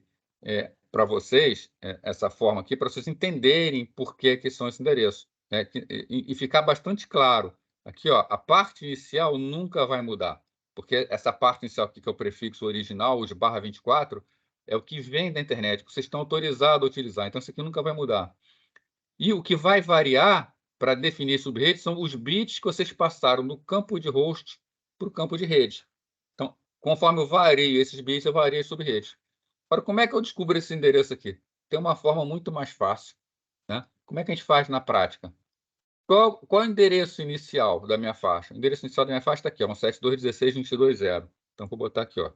para vocês essa forma aqui, para vocês entenderem por que são esses endereços, né? E ficar bastante claro. Aqui, ó, a parte inicial nunca vai mudar, porque essa parte inicial aqui, que é o prefixo original, os /24, é o que vem da internet, que vocês estão autorizados a utilizar. Então, isso aqui nunca vai mudar. E o que vai variar para definir subrede são os bits que vocês passaram do campo de host para o campo de rede. Então, conforme eu vario esses bits, eu vario as subredes. Agora, como é que eu descubro esse endereço aqui? Tem uma forma muito mais fácil, né? Como é que a gente faz na prática? Qual é o endereço inicial da minha faixa? O endereço inicial da minha faixa está aqui, ó, 172.16.22.0. Então, vou botar aqui, ó.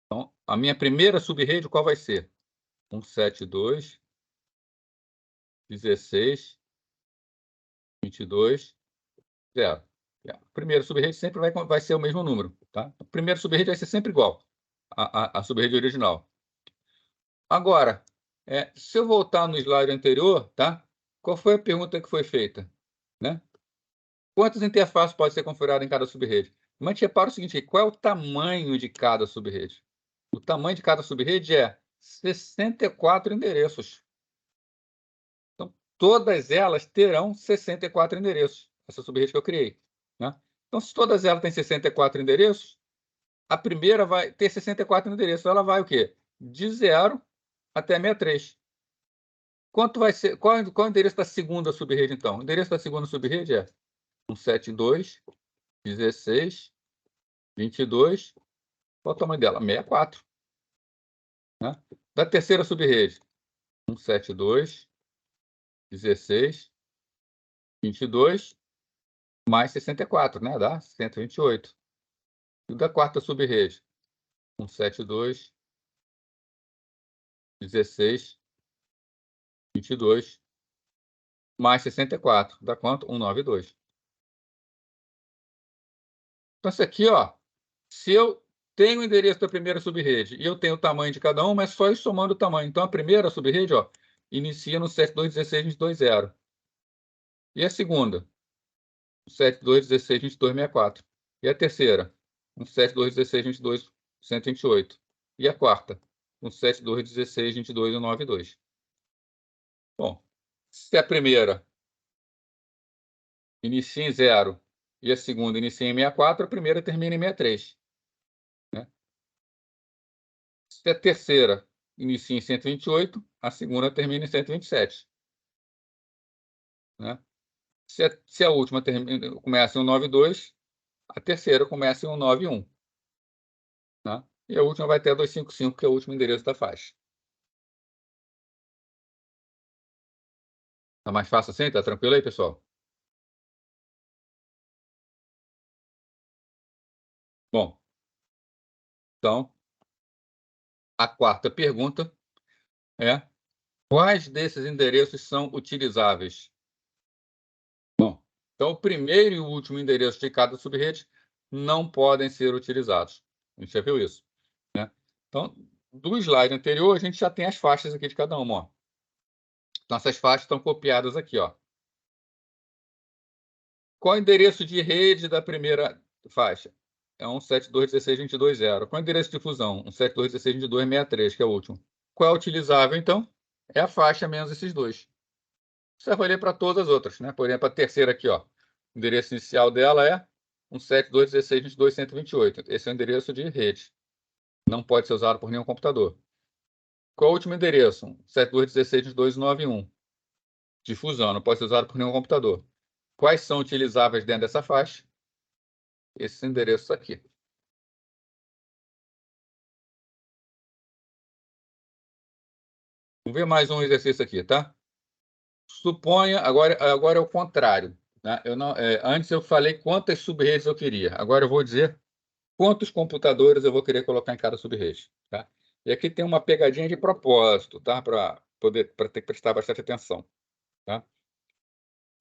Então, a minha primeira subrede, qual vai ser? 172.16.22.0. O primeiro subrede sempre vai ser o mesmo número, tá? O primeiro subrede vai ser sempre igual à subrede original. Agora, se eu voltar no slide anterior, tá? Qual foi a pergunta que foi feita, né? Quantas interfaces pode ser configurada em cada subrede? Mas repara o seguinte, qual é o tamanho de cada subrede? O tamanho de cada subrede é 64 endereços. Então, todas elas terão 64 endereços, essa subrede que eu criei, né? Então, se todas elas têm 64 endereços, a primeira vai ter 64 endereços. Ela vai o quê? De 0 até 63. Quanto vai ser? Qual é o endereço da segunda subrede, então? O endereço da segunda subrede é 172.16.22. Qual é o tamanho dela? 64. Né? Da terceira subrede, 172.16.22 mais 64, né? Dá 128. E da quarta subrede, 172.16.22 mais 64. Dá quanto? 192. Então, isso aqui, ó, se eu tenho o endereço da primeira subrede e eu tenho o tamanho de cada uma, é só ir somando o tamanho. Então, a primeira subrede, ó, inicia no 72.16.22.0. E a segunda? 72.16.22.64. E a terceira? No 72.16.22.128. E a quarta? No 72.16.22.192. Bom, se a primeira inicia em 0 e a segunda inicia em 64, a primeira termina em 63. Né? Se a terceira inicia em 128, a segunda termina em 127. Né? Se a última começa em 192, a terceira começa em 191. Né? E a última vai ter 255, que é o último endereço da faixa. Tá mais fácil assim? Tá tranquilo aí, pessoal? Bom, então, a quarta pergunta é: quais desses endereços são utilizáveis? Bom, então o primeiro e o último endereço de cada subrede não podem ser utilizados. A gente já viu isso, né? Então, do slide anterior, a gente já tem as faixas aqui de cada uma, ó. Então, essas faixas estão copiadas aqui, ó. Qual é o endereço de rede da primeira faixa? É 172.16.22.0. Qual é o endereço de difusão? 172.16.22.63, que é o último. Qual é o utilizável, então? É a faixa menos esses dois. Isso vai valer para todas as outras, né? Por exemplo, a terceira aqui, ó. O endereço inicial dela é 172.16.22.128. Esse é o endereço de rede. Não pode ser usado por nenhum computador. Qual é o último endereço? 172.16.22.91. Difusão, não pode ser usado por nenhum computador. Quais são utilizáveis dentro dessa faixa? Esses endereços aqui. Vamos ver mais um exercício aqui, tá? Suponha, agora é o contrário. Né? Antes eu falei quantas subredes eu queria. Agora eu vou dizer quantos computadores eu vou querer colocar em cada subrede. Tá? E aqui tem uma pegadinha de propósito, tá? Para ter que prestar bastante atenção. Tá?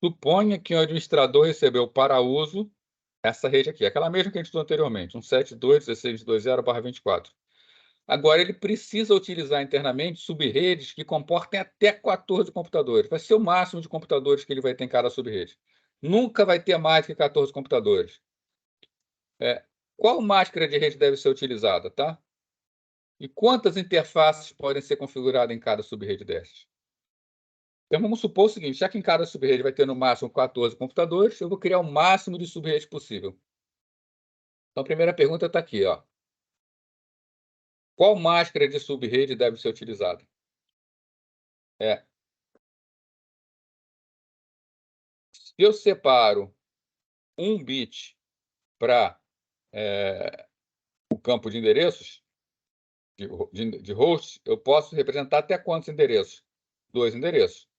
Suponha que o administrador recebeu para uso essa rede aqui, aquela mesma que a gente usou anteriormente, 172.16.2.0/24. Agora, ele precisa utilizar internamente subrede que comportem até 14 computadores. Vai ser o máximo de computadores que ele vai ter em cada subrede. Nunca vai ter mais que 14 computadores. Qual máscara de rede deve ser utilizada, tá? E quantas interfaces podem ser configuradas em cada subrede dessas? Então, vamos supor o seguinte, já que em cada subrede vai ter no máximo 14 computadores, eu vou criar o máximo de subredes possível. Então, a primeira pergunta está aqui, ó. Qual máscara de subrede deve ser utilizada? Se eu separo um bit para o campo de endereços, de host, eu posso representar até quantos endereços? 2 endereços.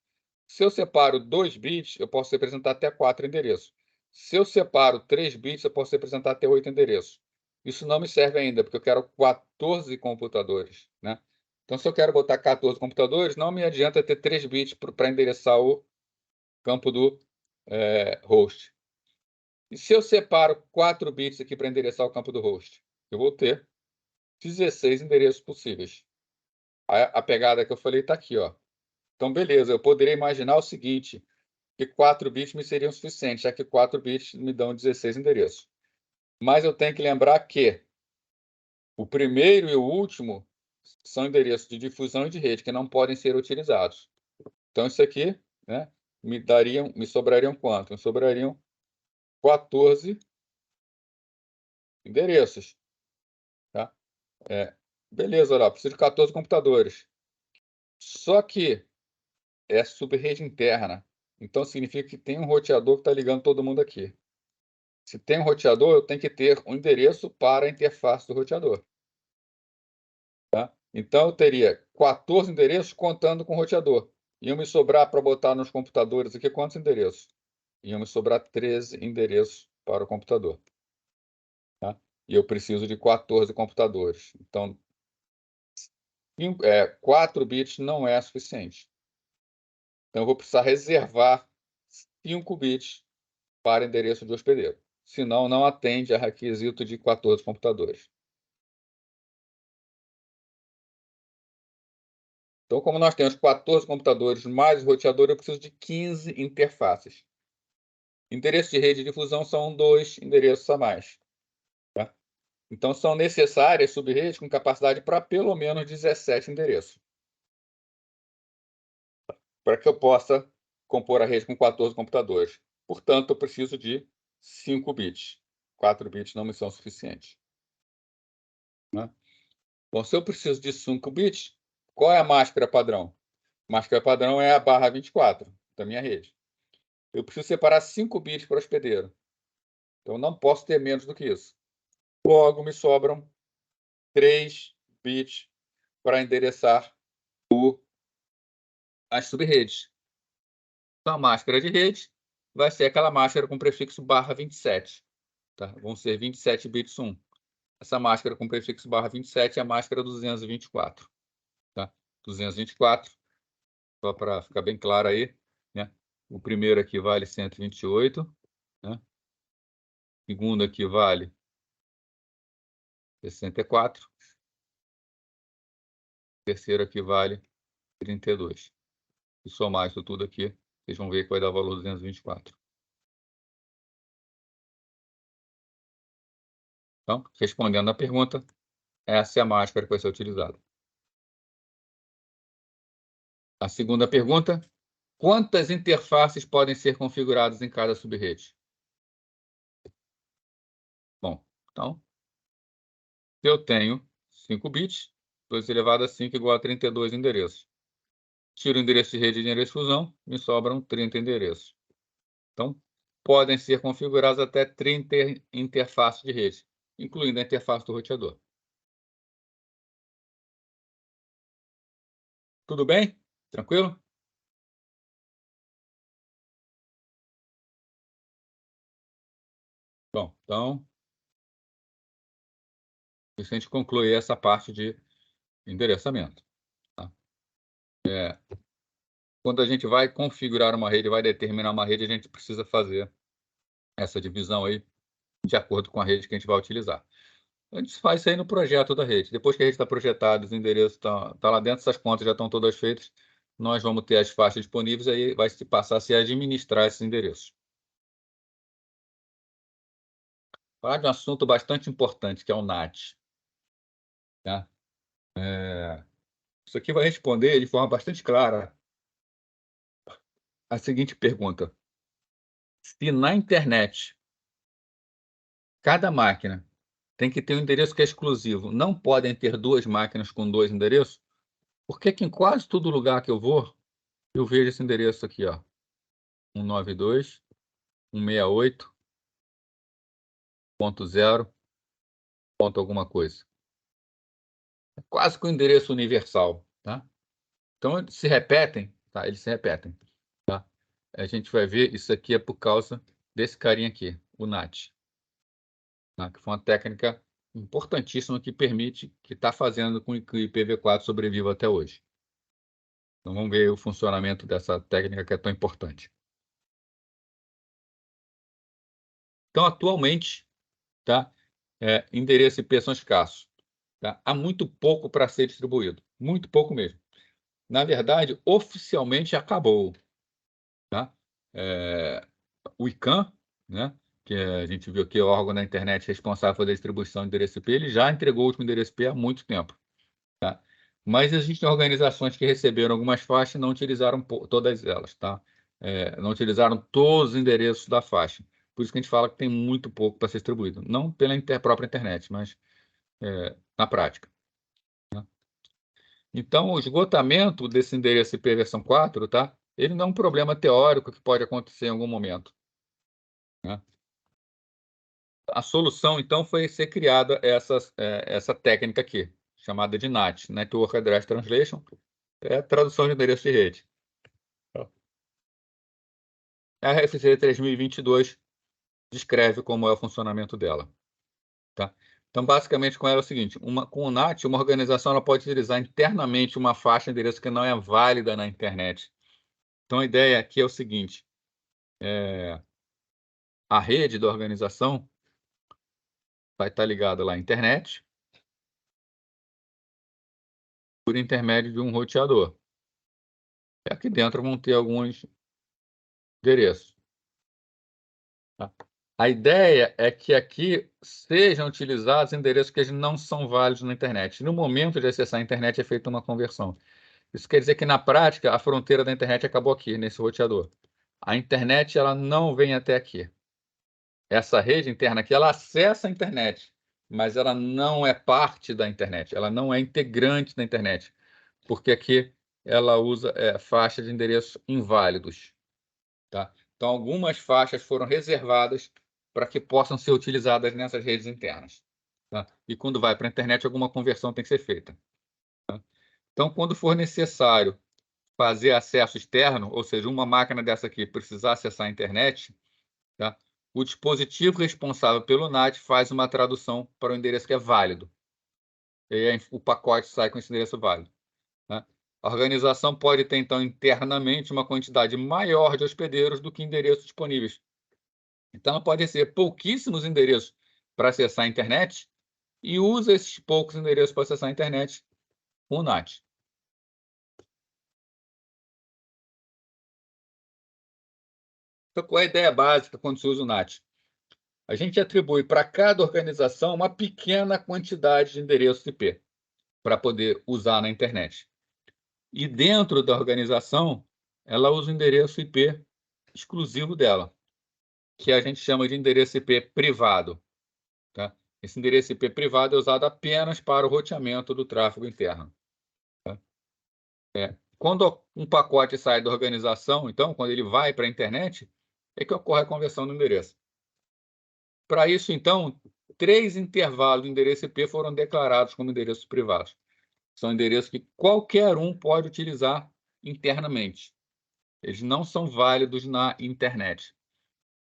Se eu separo 2 bits, eu posso representar até 4 endereços. Se eu separo 3 bits, eu posso representar até 8 endereços. Isso não me serve ainda, porque eu quero 14 computadores, né? Então, se eu quero botar 14 computadores, não me adianta ter 3 bits para endereçar o campo do host. E se eu separo 4 bits aqui para endereçar o campo do host? Eu vou ter 16 endereços possíveis. A pegada que eu falei está aqui, ó. Então, beleza, eu poderia imaginar o seguinte, que 4 bits me seriam suficientes, já que 4 bits me dão 16 endereços. Mas eu tenho que lembrar que o primeiro e o último são endereços de difusão e de rede, que não podem ser utilizados. Então, isso aqui, né, me sobrariam quanto? Me sobrariam 14 endereços. Tá? Beleza, olha lá, preciso de 14 computadores. Só que é subrede interna. Então, significa que tem um roteador que está ligando todo mundo aqui. Se tem um roteador, eu tenho que ter um endereço para a interface do roteador. Tá? Então, eu teria 14 endereços contando com o roteador. Iam me sobrar para botar nos computadores aqui quantos endereços? Iam me sobrar 13 endereços para o computador. Tá? E eu preciso de 14 computadores. Então, 4 bits não é suficiente. Então, eu vou precisar reservar 5 bits para endereço de hospedeiro. Senão, não atende a requisito de 14 computadores. Então, como nós temos 14 computadores mais o roteador, eu preciso de 15 interfaces. Endereço de rede de difusão são 2 endereços a mais. Tá? Então, são necessárias subredes com capacidade para pelo menos 17 endereços. Para que eu possa compor a rede com 14 computadores. Portanto, eu preciso de 5 bits. 4 bits não me são suficientes. Né? Bom, se eu preciso de 5 bits, qual é a máscara padrão? A máscara padrão é a barra 24 da minha rede. Eu preciso separar 5 bits para o hospedeiro. Então, não posso ter menos do que isso. Logo, me sobram 3 bits para endereçar as subredes. Então, a máscara de rede vai ser aquela máscara com prefixo barra 27. Tá? Vão ser 27 bits 1. Essa máscara com prefixo barra 27 é a máscara 224. Tá? 224, só para ficar bem claro aí, né? O primeiro aqui vale 128, né? O segundo aqui vale 64. O terceiro aqui vale 32. E somar isso tudo aqui, vocês vão ver que vai dar o valor 224. Então, respondendo à pergunta, essa é a máscara que vai ser utilizada. A segunda pergunta, quantas interfaces podem ser configuradas em cada subrede? Bom, então, se eu tenho 5 bits, 2 elevado a 5 igual a 32 endereços. Tiro o endereço de rede e endereço de fusão, me sobram 30 endereços. Então, podem ser configuradas até 30 interfaces de rede, incluindo a interface do roteador. Tudo bem? Tranquilo? Bom, então, a gente conclui essa parte de endereçamento. Tá? quando a gente vai configurar uma rede, vai determinar uma rede, a gente precisa fazer essa divisão aí de acordo com a rede que a gente vai utilizar. A gente faz isso aí no projeto da rede. Depois que a rede está projetada, os endereços estão lá dentro, essas contas já estão todas feitas, nós vamos ter as faixas disponíveis, aí vai se passar a se administrar esses endereços. Falar de um assunto bastante importante, que é o NAT. Tá? Isso aqui vai responder de forma bastante clara a seguinte pergunta: se na internet cada máquina tem que ter um endereço que é exclusivo, não podem ter duas máquinas com dois endereços, por que que em quase todo lugar que eu vou, eu vejo esse endereço aqui, ó, 192.168.0. ponto alguma coisa. É quase que um endereço universal, tá? Então, eles se repetem, tá? Eles se repetem, tá? A gente vai ver, isso aqui é por causa desse carinha aqui, o NAT, tá? Que foi uma técnica importantíssima que permite, que está fazendo com que o IPv4 sobreviva até hoje. Então, vamos ver o funcionamento dessa técnica que é tão importante. Então, atualmente, tá? Endereço IP são escassos, tá? Há muito pouco para ser distribuído, muito pouco mesmo. Na verdade, oficialmente acabou, tá? O ICANN, né, que a gente viu que é o órgão da internet responsável pela distribuição de endereço IP, ele já entregou o último endereço IP há muito tempo, tá? Mas existem organizações que receberam algumas faixas e não utilizaram todas elas, tá? Não utilizaram todos os endereços da faixa. Por isso que a gente fala que tem muito pouco para ser distribuído. Não pela própria internet, mas na prática. Então, o esgotamento desse endereço IP versão 4, tá? Ele não é um problema teórico que pode acontecer em algum momento, né? A solução, então, foi ser criada essa técnica aqui, chamada de NAT, Network Address Translation, é a tradução de endereço de rede. A RFC 3022 descreve como é o funcionamento dela, tá? Então, basicamente, com ela é o seguinte: com o NAT, uma organização ela pode utilizar internamente uma faixa de endereço que não é válida na internet. Então, a ideia aqui é o seguinte: a rede da organização vai estar ligada lá à internet por intermédio de um roteador. E aqui dentro vão ter alguns endereços, tá? A ideia é que aqui sejam utilizados endereços que não são válidos na internet. No momento de acessar a internet é feita uma conversão. Isso quer dizer que, na prática, a fronteira da internet acabou aqui, nesse roteador. A internet ela não vem até aqui. Essa rede interna aqui, ela acessa a internet, mas ela não é parte da internet, ela não é integrante da internet, porque aqui ela usa faixa de endereços inválidos, tá? Então, algumas faixas foram reservadas para que possam ser utilizadas nessas redes internas, tá? E quando vai para a internet, alguma conversão tem que ser feita, tá? Então, quando for necessário fazer acesso externo, ou seja, uma máquina dessa aqui precisar acessar a internet, tá? O dispositivo responsável pelo NAT faz uma tradução para o endereço que é válido. E aí, o pacote sai com esse endereço válido, né? A organização pode ter, então, internamente uma quantidade maior de hospedeiros do que endereços disponíveis. Então, ela pode ser pouquíssimos endereços para acessar a internet e usa esses poucos endereços para acessar a internet com o NAT. Então, qual é a ideia básica quando se usa o NAT? A gente atribui para cada organização uma pequena quantidade de endereços IP para poder usar na internet. E dentro da organização, ela usa o endereço IP exclusivo dela, que a gente chama de endereço IP privado, tá? Esse endereço IP privado é usado apenas para o roteamento do tráfego interno, tá? Quando um pacote sai da organização, então, quando ele vai para a internet, é que ocorre a conversão do endereço. Para isso, então, 3 intervalos de endereço IP foram declarados como endereços privados. São endereços que qualquer um pode utilizar internamente. Eles não são válidos na internet,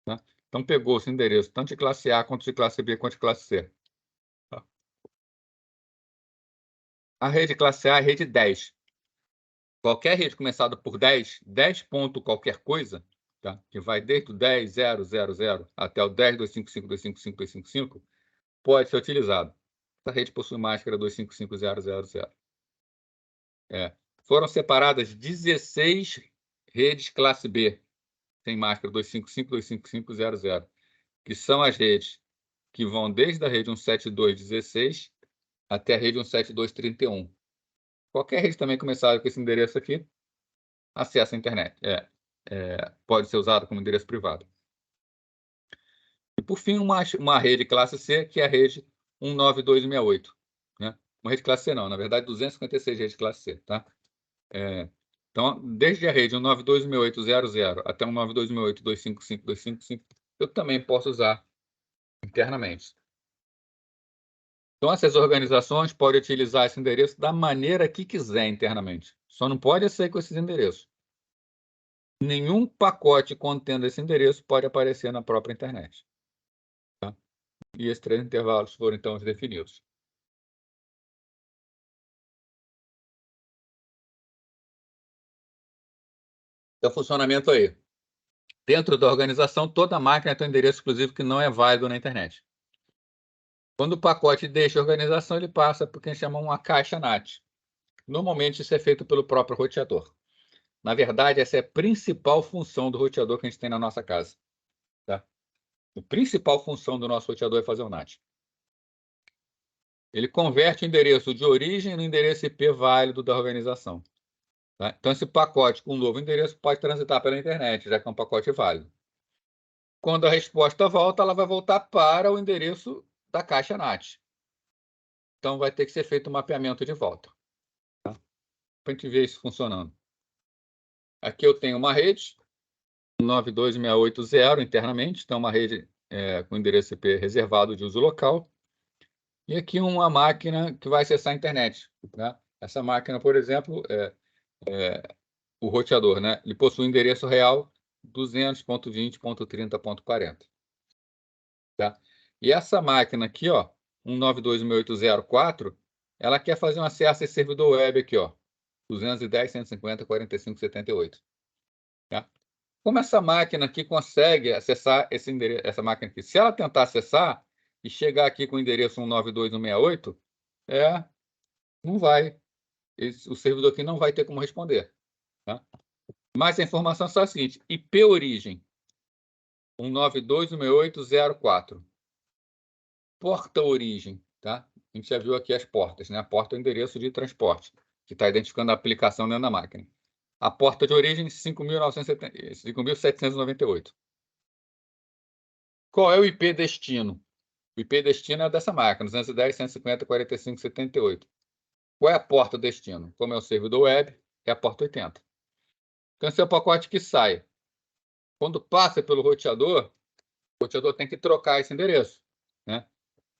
tá? Então, pegou esse endereço, tanto de classe A, quanto de classe B, quanto de classe C, tá? A rede classe A é a rede 10. qualquer rede começada por 10 ponto qualquer coisa, tá? Que vai desde o 10.0.0.0 até o 10.255.255.255, pode ser utilizado. Essa rede possui máscara 255.0.0.0. Foram separadas 16 redes classe B, sem máscara 255.255.0.0, que são as redes que vão desde a rede 172.16 até a rede 172.31. Qualquer rede também começada com esse endereço aqui, acessa a internet. Pode ser usado como endereço privado. E, por fim, uma rede classe C, que é a rede 192.68. Né? Uma rede classe C não, na verdade, 256 redes classe C. Tá? Então, desde a rede 192.68.00 até 192.68.255.255, eu também posso usar internamente. Então, essas organizações podem utilizar esse endereço da maneira que quiser internamente. Só não pode sair com esses endereços. Nenhum pacote contendo esse endereço pode aparecer na própria internet. Tá? E esses 3 intervalos foram, então, os definidos. Então, funcionamento aí. Dentro da organização, toda máquina tem um endereço exclusivo que não é válido na internet. Quando o pacote deixa a organização, ele passa por o que a gente chama uma caixa NAT. Normalmente, isso é feito pelo próprio roteador. Na verdade, essa é a principal função do roteador que a gente tem na nossa casa. Tá? A principal função do nosso roteador é fazer o NAT. Ele converte o endereço de origem no endereço IP válido da organização. Tá? Então, esse pacote com um novo endereço pode transitar pela internet, já que é um pacote válido. Quando a resposta volta, ela vai voltar para o endereço da caixa NAT. Então, vai ter que ser feito um mapeamento de volta. Tá? Para a gente ver isso funcionando. Aqui eu tenho uma rede, 92680 internamente, então uma rede com endereço IP reservado de uso local. E aqui uma máquina que vai acessar a internet. Né? Essa máquina, por exemplo, o roteador, né? Ele possui um endereço real 200.20.30.40. Tá? E essa máquina aqui, ó, 192.168.04, ela quer fazer um acesso a esse servidor web aqui, ó, 210.150.45.78. Tá? Como essa máquina aqui consegue acessar esse endereço, essa máquina aqui? Se ela tentar acessar e chegar aqui com o endereço 192.168, não vai. O servidor aqui não vai ter como responder. Tá? Mas a informação é só a seguinte: IP origem 192.168.04. Porta origem, tá? A gente já viu aqui as portas, né? A porta é o endereço de transporte, que está identificando a aplicação dentro da máquina. A porta de origem 5.798. Qual é o IP destino? O IP destino é dessa máquina, 210.150.45.78. Qual é a porta destino? Como é o servidor web, é a porta 80. Então, esse é o pacote que sai. Quando passa pelo roteador, o roteador tem que trocar esse endereço. Né?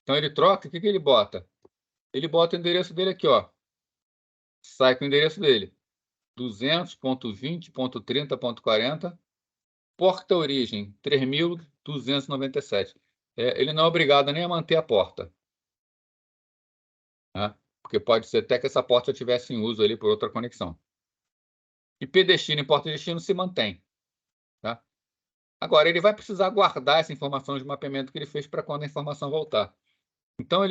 Então, ele troca, o que ele bota? Ele bota o endereço dele aqui, ó. Sai com o endereço dele. 200.20.30.40, porta origem 3.297. Ele não é obrigado nem a manter a porta. Né? Porque pode ser até que essa porta estivesse em uso ali por outra conexão. IP destino e porta destino se mantém. Tá? Agora, ele vai precisar guardar essa informação de mapeamento que ele fez para quando a informação voltar. Então,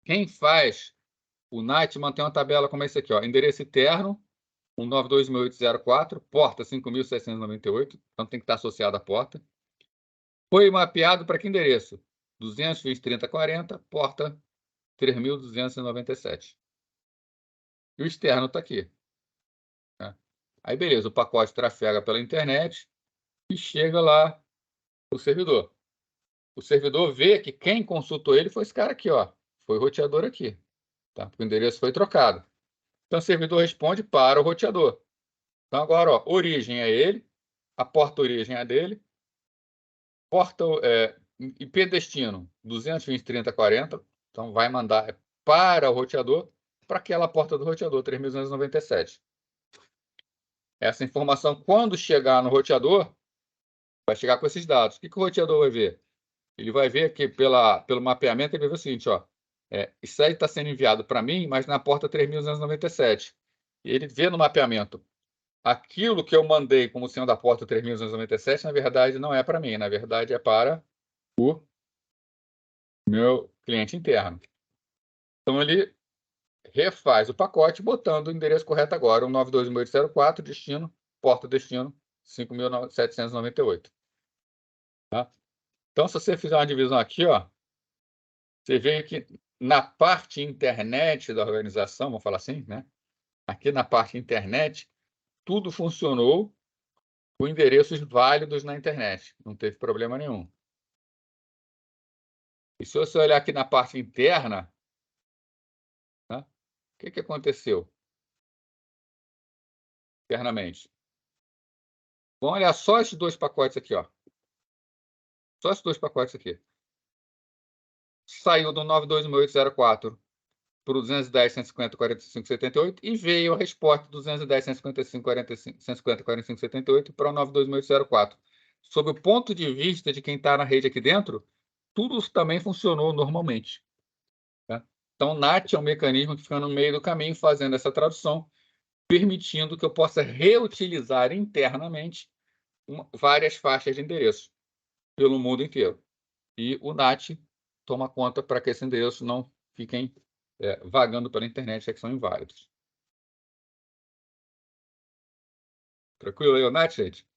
quem faz o NAT mantém uma tabela como esse aqui, ó, endereço interno, 192.168.04, porta 5.798, então tem que estar associado à porta. Foi mapeado para que endereço? 220.30.40, porta 3.297. E o externo está aqui. Né? Aí, beleza, o pacote trafega pela internet e chega lá o servidor. O servidor vê que quem consultou ele foi esse cara aqui, ó. Foi o roteador aqui. Tá? Porque o endereço foi trocado. Então, o servidor responde para o roteador. Então, agora, ó, origem é ele, a porta origem é dele, porta IP destino 220.30.40, então vai mandar para o roteador, para aquela porta do roteador 3.297. Essa informação, quando chegar no roteador, vai chegar com esses dados. O que o roteador vai ver? Ele vai ver que pelo mapeamento, ele vai ver o seguinte, ó, isso aí está sendo enviado para mim, mas na porta 3.297. e ele vê no mapeamento aquilo que eu mandei como sendo a porta 3297, na verdade, não é para mim, na verdade, é para o meu cliente interno. Então, ele refaz o pacote botando o endereço correto agora, 192.804, destino, porta destino 5.798. Tá? Então, se você fizer uma divisão aqui, ó, você vê que na parte internet da organização, vamos falar assim, né? Aqui na parte internet, tudo funcionou com endereços válidos na internet, não teve problema nenhum. E se você olhar aqui na parte interna, né, o que aconteceu internamente? Vamos olhar só esses dois pacotes aqui, ó. Só esses dois pacotes aqui. Saiu do 92.804 para o 210.150.45.78 e veio a resposta do 210.155.45.78 para o 92.804. Sob o ponto de vista de quem está na rede aqui dentro, tudo também funcionou normalmente. Tá? Então, NAT é um mecanismo que fica no meio do caminho fazendo essa tradução, permitindo que eu possa reutilizar internamente várias faixas de endereço pelo mundo inteiro. E o NAT toma conta para que esses endereços não fiquem vagando pela internet, já que são inválidos. Tranquilo aí, o NAT, gente?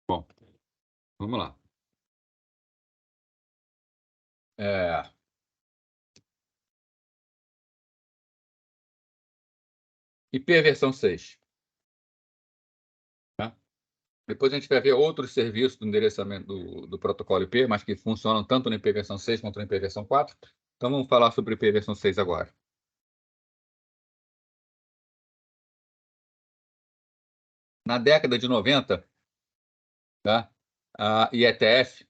Bom, vamos lá. IP versão 6. Tá? Depois a gente vai ver outros serviços do endereçamento do protocolo IP, mas que funcionam tanto no IP versão 6 quanto no IP versão 4. Então vamos falar sobre o IP versão 6 agora. Na década de 90, tá? A IETF,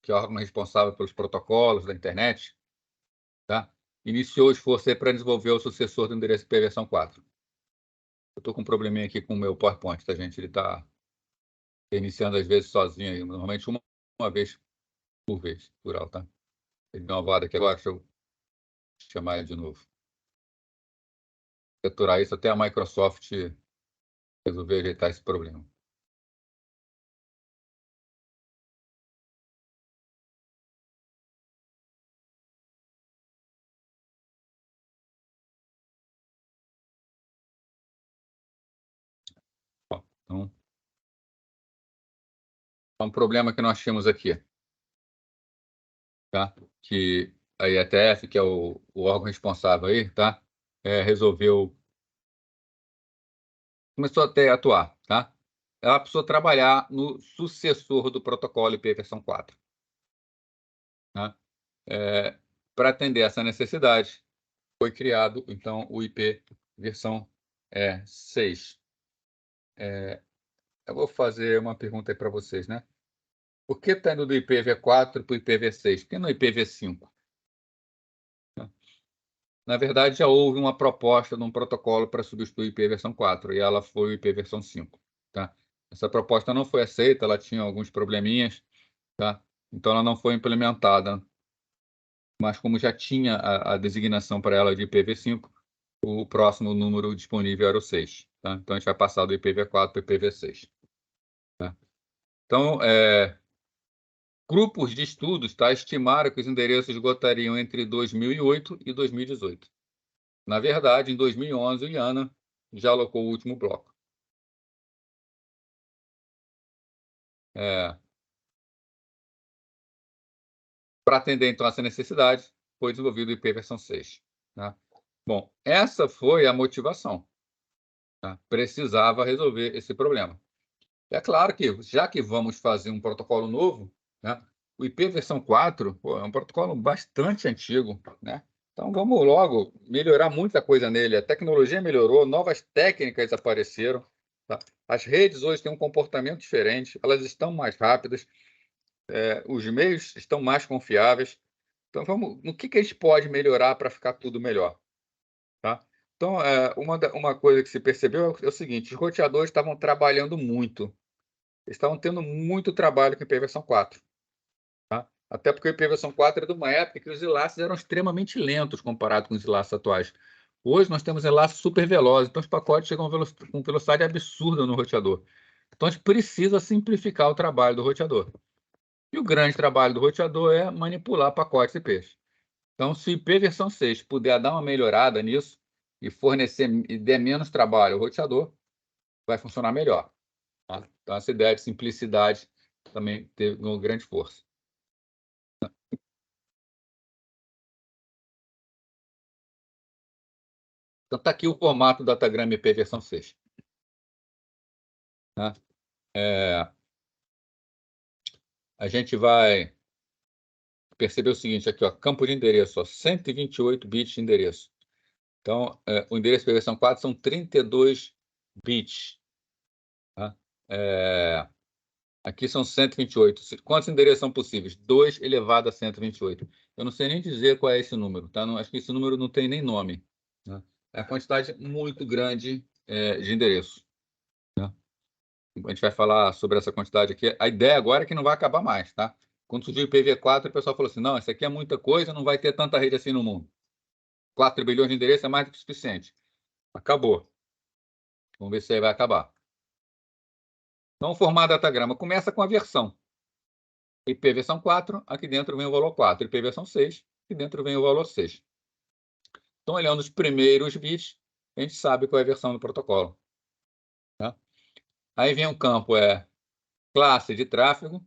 que é o órgão responsável pelos protocolos da internet, tá? Iniciou o esforço para desenvolver o sucessor do endereço IP versão 4. Eu estou com um probleminha aqui com o meu PowerPoint, tá, gente? Ele está iniciando às vezes sozinho, aí, normalmente uma vez por vez, plural, tá? Ele deu uma voada aqui agora, deixa eu chamar ele de novo. Seturar isso até a Microsoft resolver ajeitar esse problema. Bom, então, é um problema que nós tínhamos aqui, tá? Que a IETF, que é o órgão responsável aí, tá? Resolveu, começou até a atuar, tá? Ela precisou trabalhar no sucessor do protocolo IP versão 4. Tá? Para atender essa necessidade, foi criado, então, o IP versão 6. Eu vou fazer uma pergunta aí para vocês, né? Por que está indo do IPv4 para o IPv6? Por que no IPv5? Na verdade, já houve uma proposta de um protocolo para substituir o IP versão 4, e ela foi o IP versão 5. Tá? Essa proposta não foi aceita, ela tinha alguns probleminhas, tá? Então ela não foi implementada. Mas como já tinha a designação para ela de IPv5, o próximo número disponível era o 6. Tá? Então a gente vai passar do IPv4 para o IPv6. Tá? Então, grupos de estudos, tá, estimaram que os endereços esgotariam entre 2008 e 2018. Na verdade, em 2011, o IANA já alocou o último bloco. Para atender, então, essa necessidade, foi desenvolvido o IP versão 6. Tá? Bom, essa foi a motivação. Tá? Precisava resolver esse problema. É claro que, já que vamos fazer um protocolo novo, né, o IP versão 4 é um protocolo bastante antigo, né? Então, vamos logo melhorar muita coisa nele. A tecnologia melhorou, novas técnicas apareceram. Tá? As redes hoje têm um comportamento diferente, elas estão mais rápidas, os meios estão mais confiáveis. Então, no que a gente pode melhorar para ficar tudo melhor? Tá? Então, uma coisa que se percebeu é o seguinte: os roteadores estavam trabalhando muito. Eles estavam tendo muito trabalho com a IP versão 4. Tá? Até porque o IPv4 é de uma época que os enlaces eram extremamente lentos comparado com os enlaces atuais. Hoje nós temos enlaces super velozes, então os pacotes chegam com velocidade absurda no roteador. Então a gente precisa simplificar o trabalho do roteador. E o grande trabalho do roteador é manipular pacotes IPs. Então, se o IP versão 6 puder dar uma melhorada nisso e fornecer e der menos trabalho ao roteador, vai funcionar melhor. Tá? Então, essa ideia de simplicidade também teve uma grande força. Então, está aqui o formato do Datagram IP versão 6. Tá? A gente vai perceber o seguinte aqui, ó, campo de endereço, ó, 128 bits de endereço. Então, o endereço IP versão 4 são 32 bits. Tá? Aqui são 128. Quantos endereços são possíveis? 2 elevado a 128. Eu não sei nem dizer qual é esse número, tá? Não, acho que esse número não tem nem nome. Né? É uma quantidade muito grande de endereços. Né? A gente vai falar sobre essa quantidade aqui. A ideia agora é que não vai acabar mais, tá? Quando surgiu o IPv4, o pessoal falou assim, não, isso aqui é muita coisa, não vai ter tanta rede assim no mundo. 4 bilhões de endereços é mais do que suficiente. Acabou. Vamos ver se aí vai acabar. Então, o formato datagrama começa com a versão. IP versão 4, aqui dentro vem o valor 4. IP versão 6, aqui dentro vem o valor 6. Então, olhando os primeiros bits, a gente sabe qual é a versão do protocolo. Tá? Aí vem um campo, classe de tráfego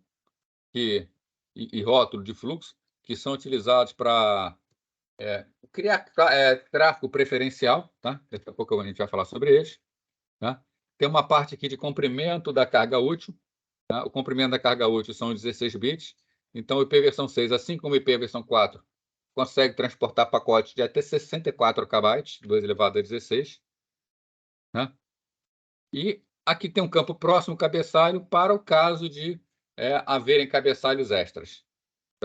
e rótulo de fluxo, que são utilizados para criar tráfego preferencial. Tá? Daqui a pouco a gente vai falar sobre eles. Tá? Tem uma parte aqui de comprimento da carga útil. Tá? O comprimento da carga útil são 16 bits. Então, o IP versão 6, assim como o IP versão 4, consegue transportar pacotes de até 64 KB, 2 elevado a 16. Né? E aqui tem um campo próximo cabeçalho para o caso de haverem cabeçalhos extras.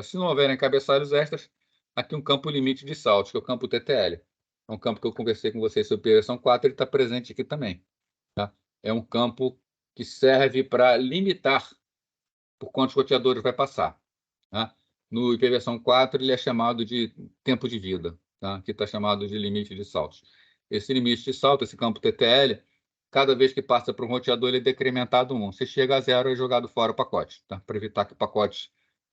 Se não houverem cabeçalhos extras, aqui um campo limite de saltos, que é o campo TTL. É um campo que eu conversei com vocês sobre a versão 4, ele está presente aqui também. Tá? É um campo que serve para limitar por quantos roteadores vai passar. Tá? No IP versão 4, ele é chamado de tempo de vida, tá? Que está chamado de limite de saltos. Esse limite de salto, esse campo TTL, cada vez que passa para um roteador, ele é decrementado 1. Se chega a 0, é jogado fora o pacote, tá? Para evitar que pacotes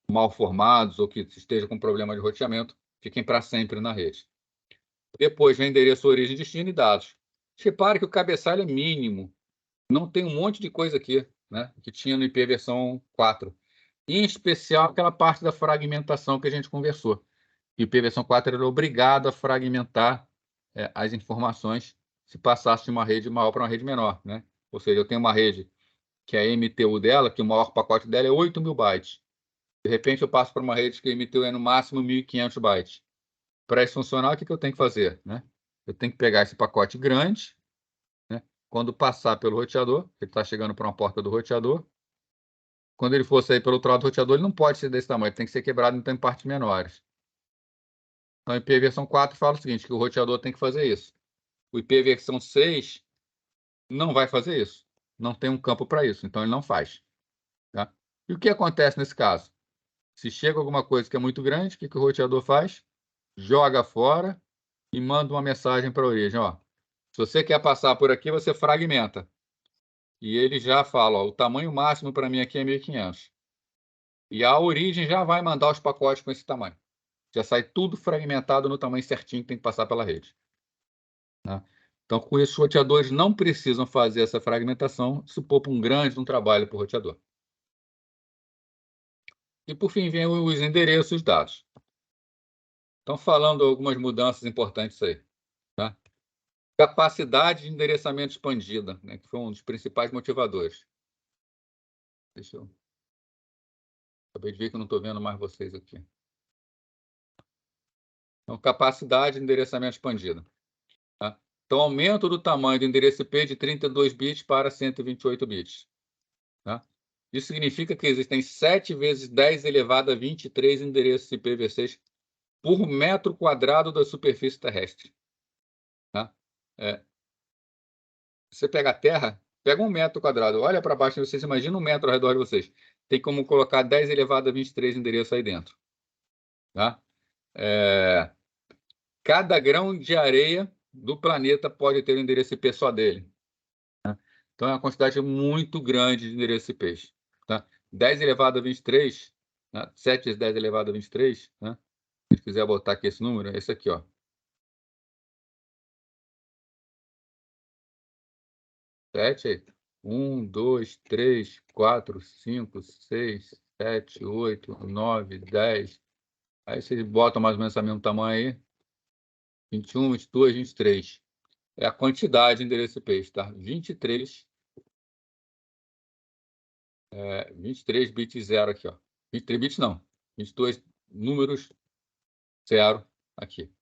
mal formados ou que estejam com problema de roteamento fiquem para sempre na rede. Depois vem endereço, origem, destino e dados. Repare que o cabeçalho é mínimo. Não tem um monte de coisa aqui, né? Que tinha no IP versão 4. Em especial aquela parte da fragmentação que a gente conversou. E o IP versão 4 era obrigado a fragmentar as informações se passasse de uma rede maior para uma rede menor. Né? Ou seja, eu tenho uma rede que a MTU dela, que o maior pacote dela é 8.000 bytes. De repente, eu passo para uma rede que a MTU é no máximo 1.500 bytes. Para isso funcionar, o que eu tenho que fazer? Né? Eu tenho que pegar esse pacote grande, né? Quando passar pelo roteador, ele está chegando para uma porta do roteador, quando ele for sair pelo outro lado do roteador, ele não pode ser desse tamanho, ele tem que ser quebrado então, em partes menores. Então, a IP versão 4 fala o seguinte, que o roteador tem que fazer isso. O IP versão 6 não vai fazer isso. Não tem um campo para isso, então ele não faz. Tá? E o que acontece nesse caso? Se chega alguma coisa que é muito grande, o que o roteador faz? Joga fora e manda uma mensagem para a origem. Ó, se você quer passar por aqui, você fragmenta. E ele já fala, ó, o tamanho máximo para mim aqui é 1.500. E a origem já vai mandar os pacotes com esse tamanho. Já sai tudo fragmentado no tamanho certinho que tem que passar pela rede. Tá? Então, com isso, os roteadores não precisam fazer essa fragmentação, isso poupa um grande trabalho para o roteador. E, por fim, vem os endereços dados. Então, falando algumas mudanças importantes aí. Tá? Capacidade de endereçamento expandida, né, que foi um dos principais motivadores. Deixa eu... Acabei de ver que eu não estou vendo mais vocês aqui. Então, capacidade de endereçamento expandida. Tá? Então, aumento do tamanho do endereço IP de 32 bits para 128 bits. Tá? Isso significa que existem 7 vezes 10 elevado a 23 endereços IPv6 por metro quadrado da superfície terrestre. Tá? Você pega a Terra, pega 1 metro quadrado, olha para baixo, vocês imaginam 1 metro ao redor de vocês. tem como colocar 10 elevado a 23 endereços aí dentro. Tá? Cada grão de areia do planeta pode ter um endereço IP só dele. Tá? Então, é uma quantidade muito grande de endereços IPs. Tá? 10 elevado a 23, né? 7 vezes 10 elevado a 23, né? Se quiser botar aqui esse número, é esse aqui, ó. 7, 1, 2, 3, 4, 5, 6, 7, 8, 9, 10. Aí vocês botam mais ou menos o mesmo tamanho aí. 21, 22, 23. É a quantidade de endereço IP, tá? 23 bits zero aqui, ó. 23 bits não. 22 números zero aqui.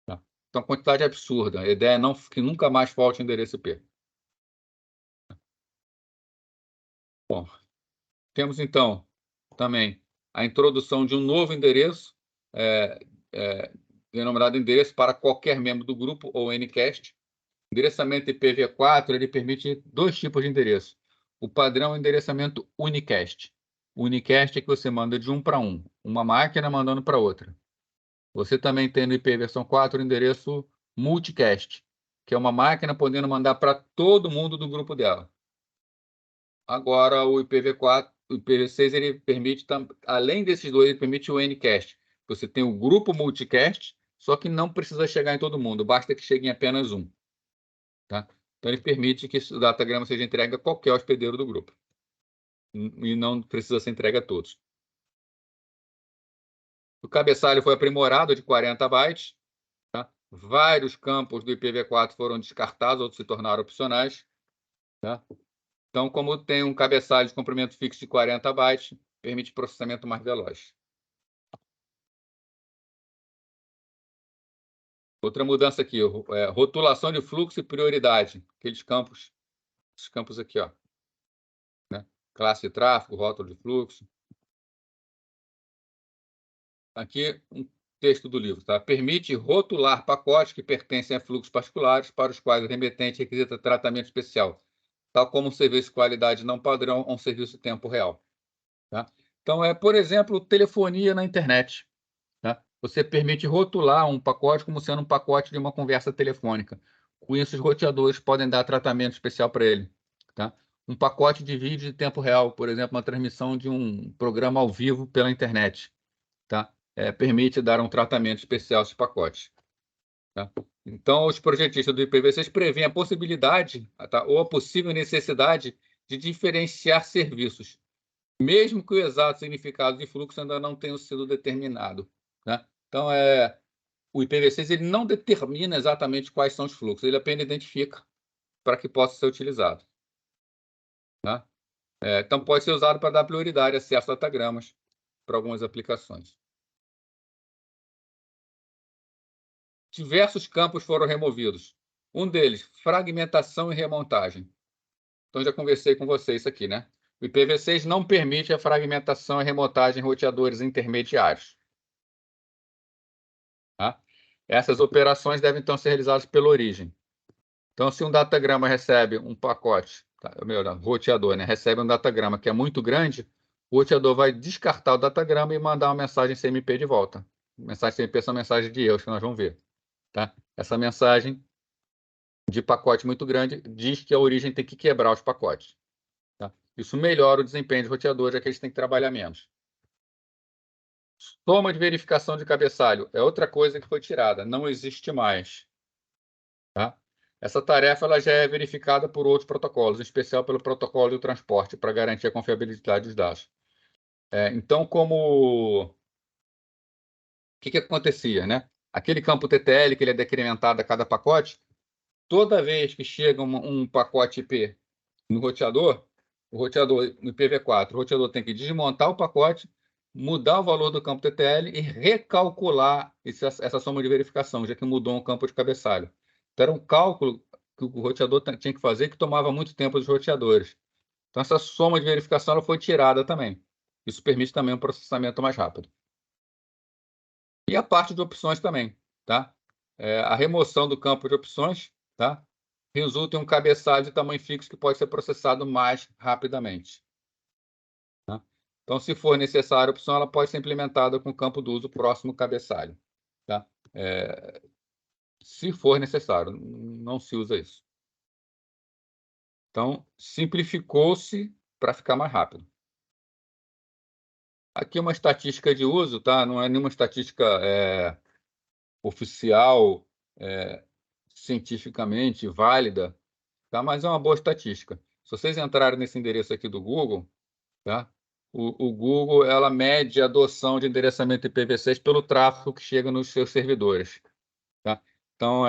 Tá? Então, quantidade absurda. A ideia é não, que nunca mais falte endereço IP. Bom, temos então também a introdução de um novo endereço, denominado endereço para qualquer membro do grupo, ou Ncast. O endereçamento IPv4 ele permite dois tipos de endereço. O padrão é o endereçamento unicast. O unicast é que você manda de um para um, uma máquina mandando para outra. Você também tem no IP versão 4 o endereço multicast, que é uma máquina podendo mandar para todo mundo do grupo dela. Agora, o IPv4, o IPv6, ele permite, além desses dois, ele permite o Ncast. Você tem o grupo multicast, só que não precisa chegar em todo mundo, basta que chegue em apenas um. Tá? Então, ele permite que o datagrama seja entregue a qualquer hospedeiro do grupo. E não precisa ser entregue a todos. O cabeçalho foi aprimorado de 40 bytes. Tá? Vários campos do IPv4 foram descartados, outros se tornaram opcionais. Tá? Então, como tem um cabeçalho de comprimento fixo de 40 bytes, permite processamento mais veloz. Outra mudança aqui, rotulação de fluxo e prioridade. Aqueles campos, esses campos aqui, ó, né? Classe de tráfego, rótulo de fluxo. Aqui um texto do livro, tá? Permite rotular pacotes que pertencem a fluxos particulares para os quais o remetente requisita tratamento especial, tal como um serviço de qualidade não padrão ou um serviço de tempo real. Tá? Então, por exemplo, telefonia na internet. Tá? Você permite rotular um pacote como sendo um pacote de uma conversa telefônica. Com isso, os roteadores podem dar tratamento especial para ele. Tá? Um pacote de vídeo de tempo real, por exemplo, uma transmissão de um programa ao vivo pela internet. Tá? Permite dar um tratamento especial a esses pacotes. Tá? Então, os projetistas do IPv6 prevêem a possibilidade, tá? Ou a possível necessidade de diferenciar serviços, mesmo que o exato significado de fluxo ainda não tenha sido determinado. Né? Então, o IPv6 ele não determina exatamente quais são os fluxos, ele apenas identifica para que possa ser utilizado. Tá? Então, pode ser usado para dar prioridade a acesso a datagramas para algumas aplicações. Diversos campos foram removidos. Um deles, fragmentação e remontagem. Então, já conversei com vocês isso aqui, né? O IPv6 não permite a fragmentação e remontagem em roteadores intermediários. Tá? Essas operações devem então ser realizadas pela origem. Então, se um datagrama recebe um pacote, roteador, né? Recebe um datagrama que é muito grande, o roteador vai descartar o datagrama e mandar uma mensagem CMP de volta. Mensagem CMP são mensagens de erros que nós vamos ver. Tá? Essa mensagem de pacote muito grande diz que a origem tem que quebrar os pacotes. Tá? Isso melhora o desempenho de roteador, já que eles têm que trabalhar menos. Soma de verificação de cabeçalho é outra coisa que foi tirada, não existe mais. Tá? Essa tarefa ela já é verificada por outros protocolos, em especial pelo protocolo de transporte, para garantir a confiabilidade dos dados. Então, o que acontecia? Né? Aquele campo TTL, que ele é decrementado a cada pacote, toda vez que chega um pacote IP no roteador, o roteador no IPv4, o roteador tem que desmontar o pacote, mudar o valor do campo TTL e recalcular essa soma de verificação, já que mudou um campo de cabeçalho. Então, era um cálculo que o roteador tinha que fazer que tomava muito tempo dos roteadores. Então, essa soma de verificação ela foi tirada também. Isso permite também um processamento mais rápido. E a parte de opções também, tá? A remoção do campo de opções, tá? Resulta em um cabeçalho de tamanho fixo que pode ser processado mais rapidamente. Tá? Então, se for necessário a opção, ela pode ser implementada com o campo do uso próximo cabeçalho. Tá? Se for necessário, não se usa isso. Então, simplificou-se para ficar mais rápido. Aqui uma estatística de uso, tá? Não é nenhuma estatística oficial, cientificamente válida, tá? Mas é uma boa estatística. Se vocês entrarem nesse endereço aqui do Google, tá? O Google ela mede a adoção de endereçamento IPv6 pelo tráfego que chega nos seus servidores. Tá? Então,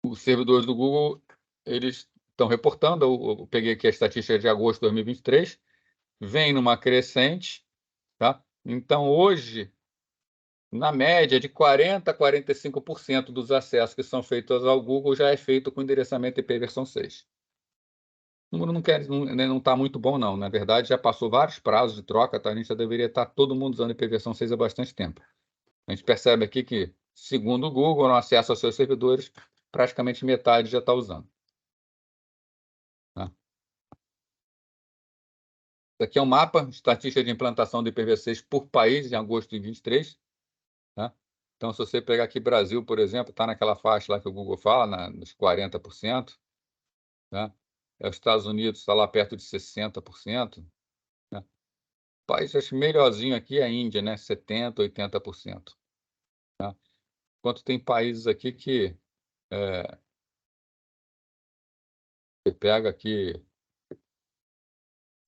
os servidores do Google eles estão reportando, eu peguei aqui a estatística de agosto de 2023, vem numa crescente. Tá? Então, hoje, na média, de 40% a 45% dos acessos que são feitos ao Google já é feito com endereçamento IP versão 6. O número não está muito bom, não. Na verdade, já passou vários prazos de troca, tá? A gente já deveria estar todo mundo usando IP versão 6 há bastante tempo. A gente percebe aqui que, segundo o Google, no acesso aos seus servidores, praticamente metade já está usando. Tá? Isso aqui é um mapa, estatística de implantação do IPv6 por país, em agosto de 23. Tá? Então, se você pegar aqui Brasil, por exemplo, está naquela faixa lá que o Google fala, nos 40%. Tá? Os Estados Unidos está lá perto de 60%. Né? O país acho melhorzinho aqui é a Índia, né? 70%, 80%. Tá? Enquanto tem países aqui que você pega aqui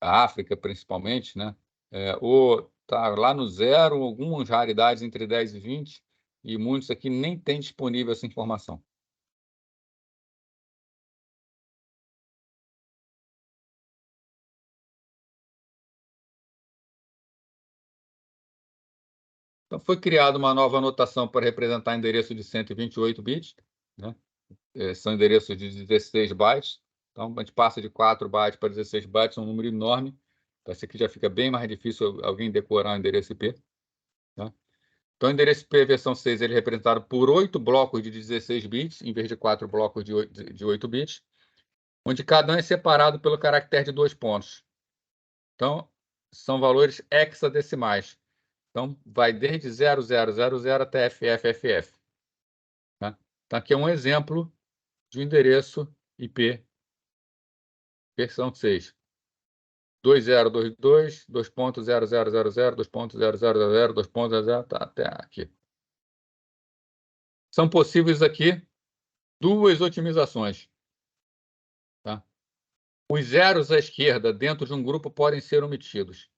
a África, principalmente, né? Ou tá lá no zero, algumas raridades entre 10 e 20, e muitos aqui nem têm disponível essa informação. Então, foi criada uma nova anotação para representar endereço de 128 bits, né? São endereços de 16 bytes. Então, a gente passa de 4 bytes para 16 bytes, é um número enorme. Então, esse aqui já fica bem mais difícil alguém decorar o endereço IP. Tá? Então, o endereço IP versão 6 ele é representado por 8 blocos de 16 bits, em vez de 4 blocos de 8 bits, onde cada um é separado pelo caractere de 2 pontos. Então, são valores hexadecimais. Então, vai desde 0000 até FFFF. Tá? Então, aqui é um exemplo de um endereço IP versão 6. 2022, 2.0000, 2.0000, 2.00, tá até aqui. São possíveis aqui duas otimizações. Tá? Os zeros à esquerda dentro de um grupo podem ser omitidos.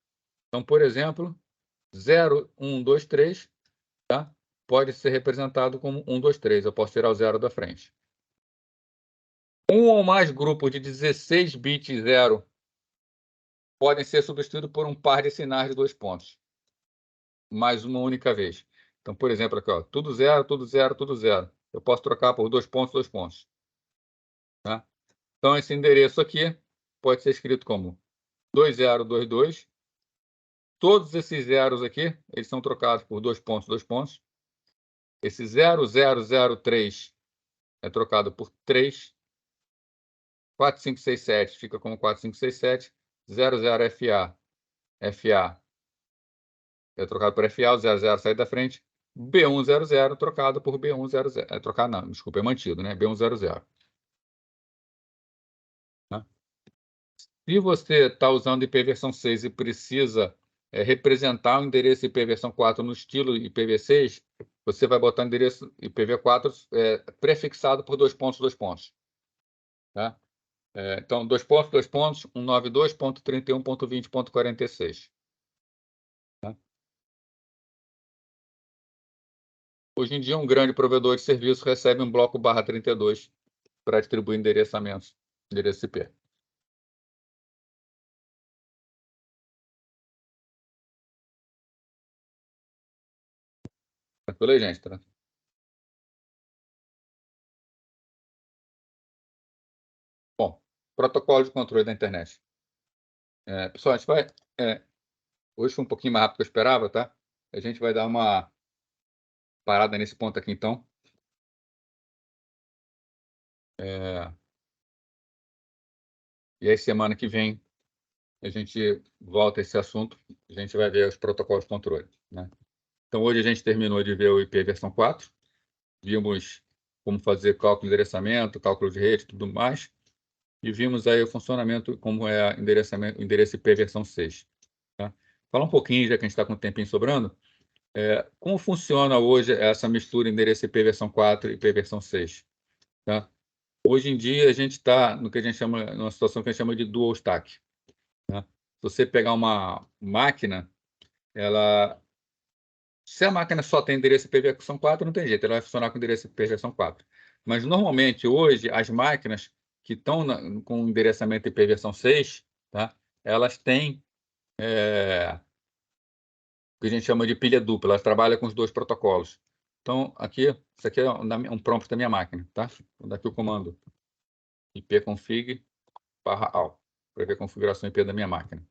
Então, por exemplo, 0, 1, 2, 3, tá? Pode ser representado como 1, 2, 3. Eu posso tirar o zero da frente. Um ou mais grupos de 16 bits zero podem ser substituídos por um par de sinais de 2 pontos, mais uma única vez. Então, por exemplo, aqui, ó, tudo zero, tudo zero, tudo zero. Eu posso trocar por 2 pontos, 2 pontos. Tá? Então, esse endereço aqui pode ser escrito como 2022. Todos esses zeros aqui, eles são trocados por 2 pontos, 2 pontos. Esse 0003 é trocado por 3. 4567 fica como 4567. 00FA, FA é trocado por FA, o 00 sai da frente. B100 trocado por B100. Trocado não, desculpa, é mantido, né? B100. Tá? Se você está usando IP versão 6 e precisa representar o endereço IP versão 4 no estilo IPv6, você vai botar o endereço IPv4 prefixado por 2 pontos, 2 pontos. Tá? Então, 2 pontos, 2 pontos, 192.31.20.46. Tá? Hoje em dia, um grande provedor de serviço recebe um bloco /32 para distribuir endereçamentos, endereço IP. Tranquilo aí, gente? Tá? Bom, protocolo de controle da internet. Pessoal, a gente vai... hoje foi um pouquinho mais rápido do que eu esperava, tá? A gente vai dar uma parada nesse ponto aqui, então. E aí, semana que vem, a gente volta a esse assunto, a gente vai ver os protocolos de controle, né? Então, hoje a gente terminou de ver o IP versão 4, vimos como fazer cálculo de endereçamento, cálculo de rede e tudo mais, e vimos aí o funcionamento, como é o endereço IP versão 6. Tá? Falar um pouquinho, já que a gente está com um tempinho sobrando, como funciona hoje essa mistura endereço IP versão 4 e IP versão 6? Tá? Hoje em dia, a gente está no que a gente chama, numa situação que a gente chama de dual stack. Tá? Se você pegar uma máquina, se a máquina só tem endereço IP versão 4, não tem jeito, ela vai funcionar com endereço IP versão 4. Mas, normalmente, hoje, as máquinas que estão com endereçamento IP versão 6, tá? Elas têm o que a gente chama de pilha dupla, elas trabalham com os dois protocolos. Então, isso aqui é um prompt da minha máquina, tá? Vou dar aqui o comando ipconfig/all, para ver a configuração IP da minha máquina.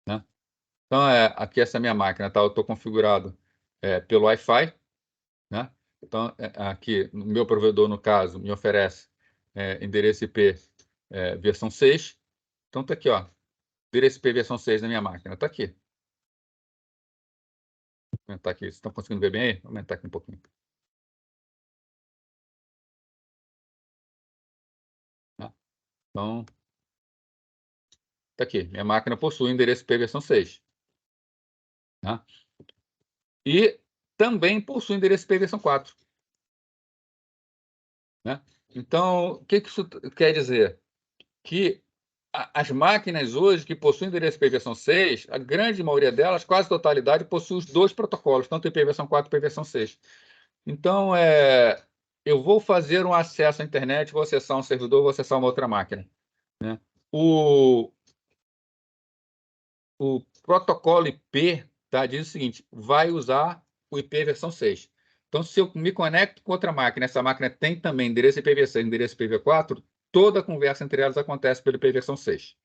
Né? Então, aqui essa minha máquina, tá? Eu estou configurado pelo Wi-Fi, né? Então, aqui, o meu provedor, no caso, me oferece endereço IP versão 6. Então, está aqui, ó, endereço IP versão 6 na minha máquina. Está aqui. Vou aumentar aqui. Vocês estão conseguindo ver bem aí? Vou aumentar aqui um pouquinho. Tá? Então, está aqui. Minha máquina possui endereço IP versão 6. Tá? E também possui endereço IP versão 4. Né? Então, o que isso quer dizer? Que as máquinas hoje que possuem endereço IP versão 6, a grande maioria delas, quase a totalidade, possui os dois protocolos, tanto IP versão 4 e IP versão 6. Então, eu vou fazer um acesso à internet, vou acessar um servidor, vou acessar uma outra máquina. Né? O protocolo IP diz o seguinte, vai usar o IP versão 6. Então, se eu me conecto com outra máquina, essa máquina tem também endereço IPv6 e endereço IPv4, toda a conversa entre elas acontece pelo IP versão 6.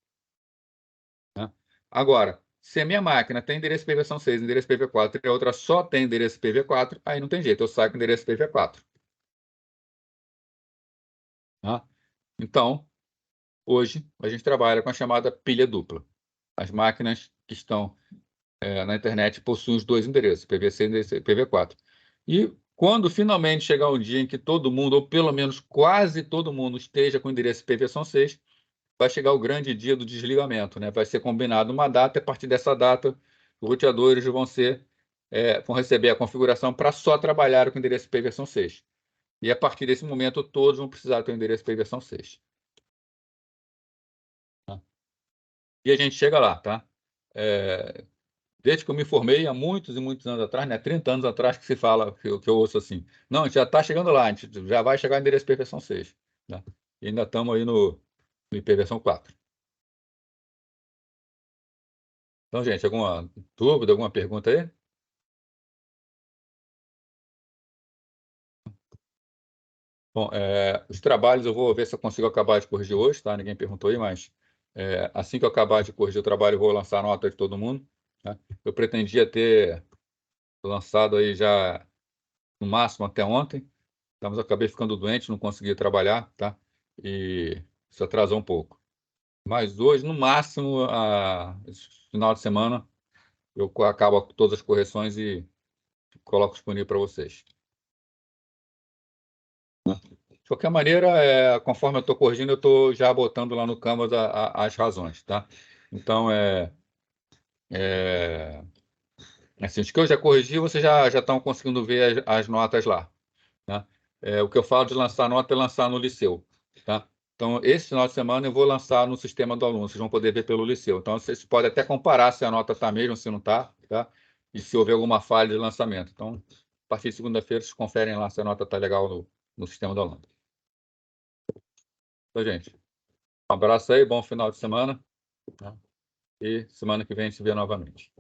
Né? Agora, se a minha máquina tem endereço IP versão 6 e endereço IPv4 e a outra só tem endereço IPv4, aí não tem jeito, eu saio com endereço IPv4. Né? Então, hoje, a gente trabalha com a chamada pilha dupla. As máquinas que estão na internet possuem os dois endereços, IPv6 e IPv4. E quando finalmente chegar um dia em que todo mundo, ou pelo menos quase todo mundo, esteja com o endereço IP versão 6, vai chegar o grande dia do desligamento, né? Vai ser combinado uma data, e a partir dessa data, os roteadores vão receber a configuração para só trabalhar com o endereço IP versão 6. E a partir desse momento, todos vão precisar ter o endereço IP versão 6. Tá? E a gente chega lá, tá? Desde que eu me formei, há muitos e muitos anos atrás, né? 30 anos atrás, que se fala, que eu ouço assim, não, a gente já está chegando lá, a gente já vai chegar no endereço IP versão 6. Né? E ainda estamos aí no IP versão 4. Então, gente, alguma dúvida, alguma pergunta aí? Bom, os trabalhos eu vou ver se eu consigo acabar de corrigir hoje, tá? Ninguém perguntou aí, mas assim que eu acabar de corrigir o trabalho, eu vou lançar a nota de todo mundo. Tá? Eu pretendia ter lançado aí já no máximo até ontem, tá? Mas eu acabei ficando doente, não consegui trabalhar, tá? E isso atrasou um pouco. Mas hoje, no máximo, esse final de semana, eu acabo todas as correções e coloco disponível para vocês. De qualquer maneira, conforme eu estou corrigindo, eu estou já botando lá no Canvas as razões, tá? Então, assim, os que eu já corrigi, vocês já estão conseguindo ver as notas lá, né? O que eu falo de lançar nota é lançar no Liceu, tá? Então, esse final de semana eu vou lançar no sistema do aluno, vocês vão poder ver pelo Liceu. Então, vocês podem até comparar se a nota está mesmo, se não está, tá? E se houver alguma falha de lançamento. Então, a partir de segunda-feira, vocês conferem lá se a nota está legal no sistema do aluno. Então, gente, um abraço aí, bom final de semana. Tá? E semana que vem a gente se vê novamente.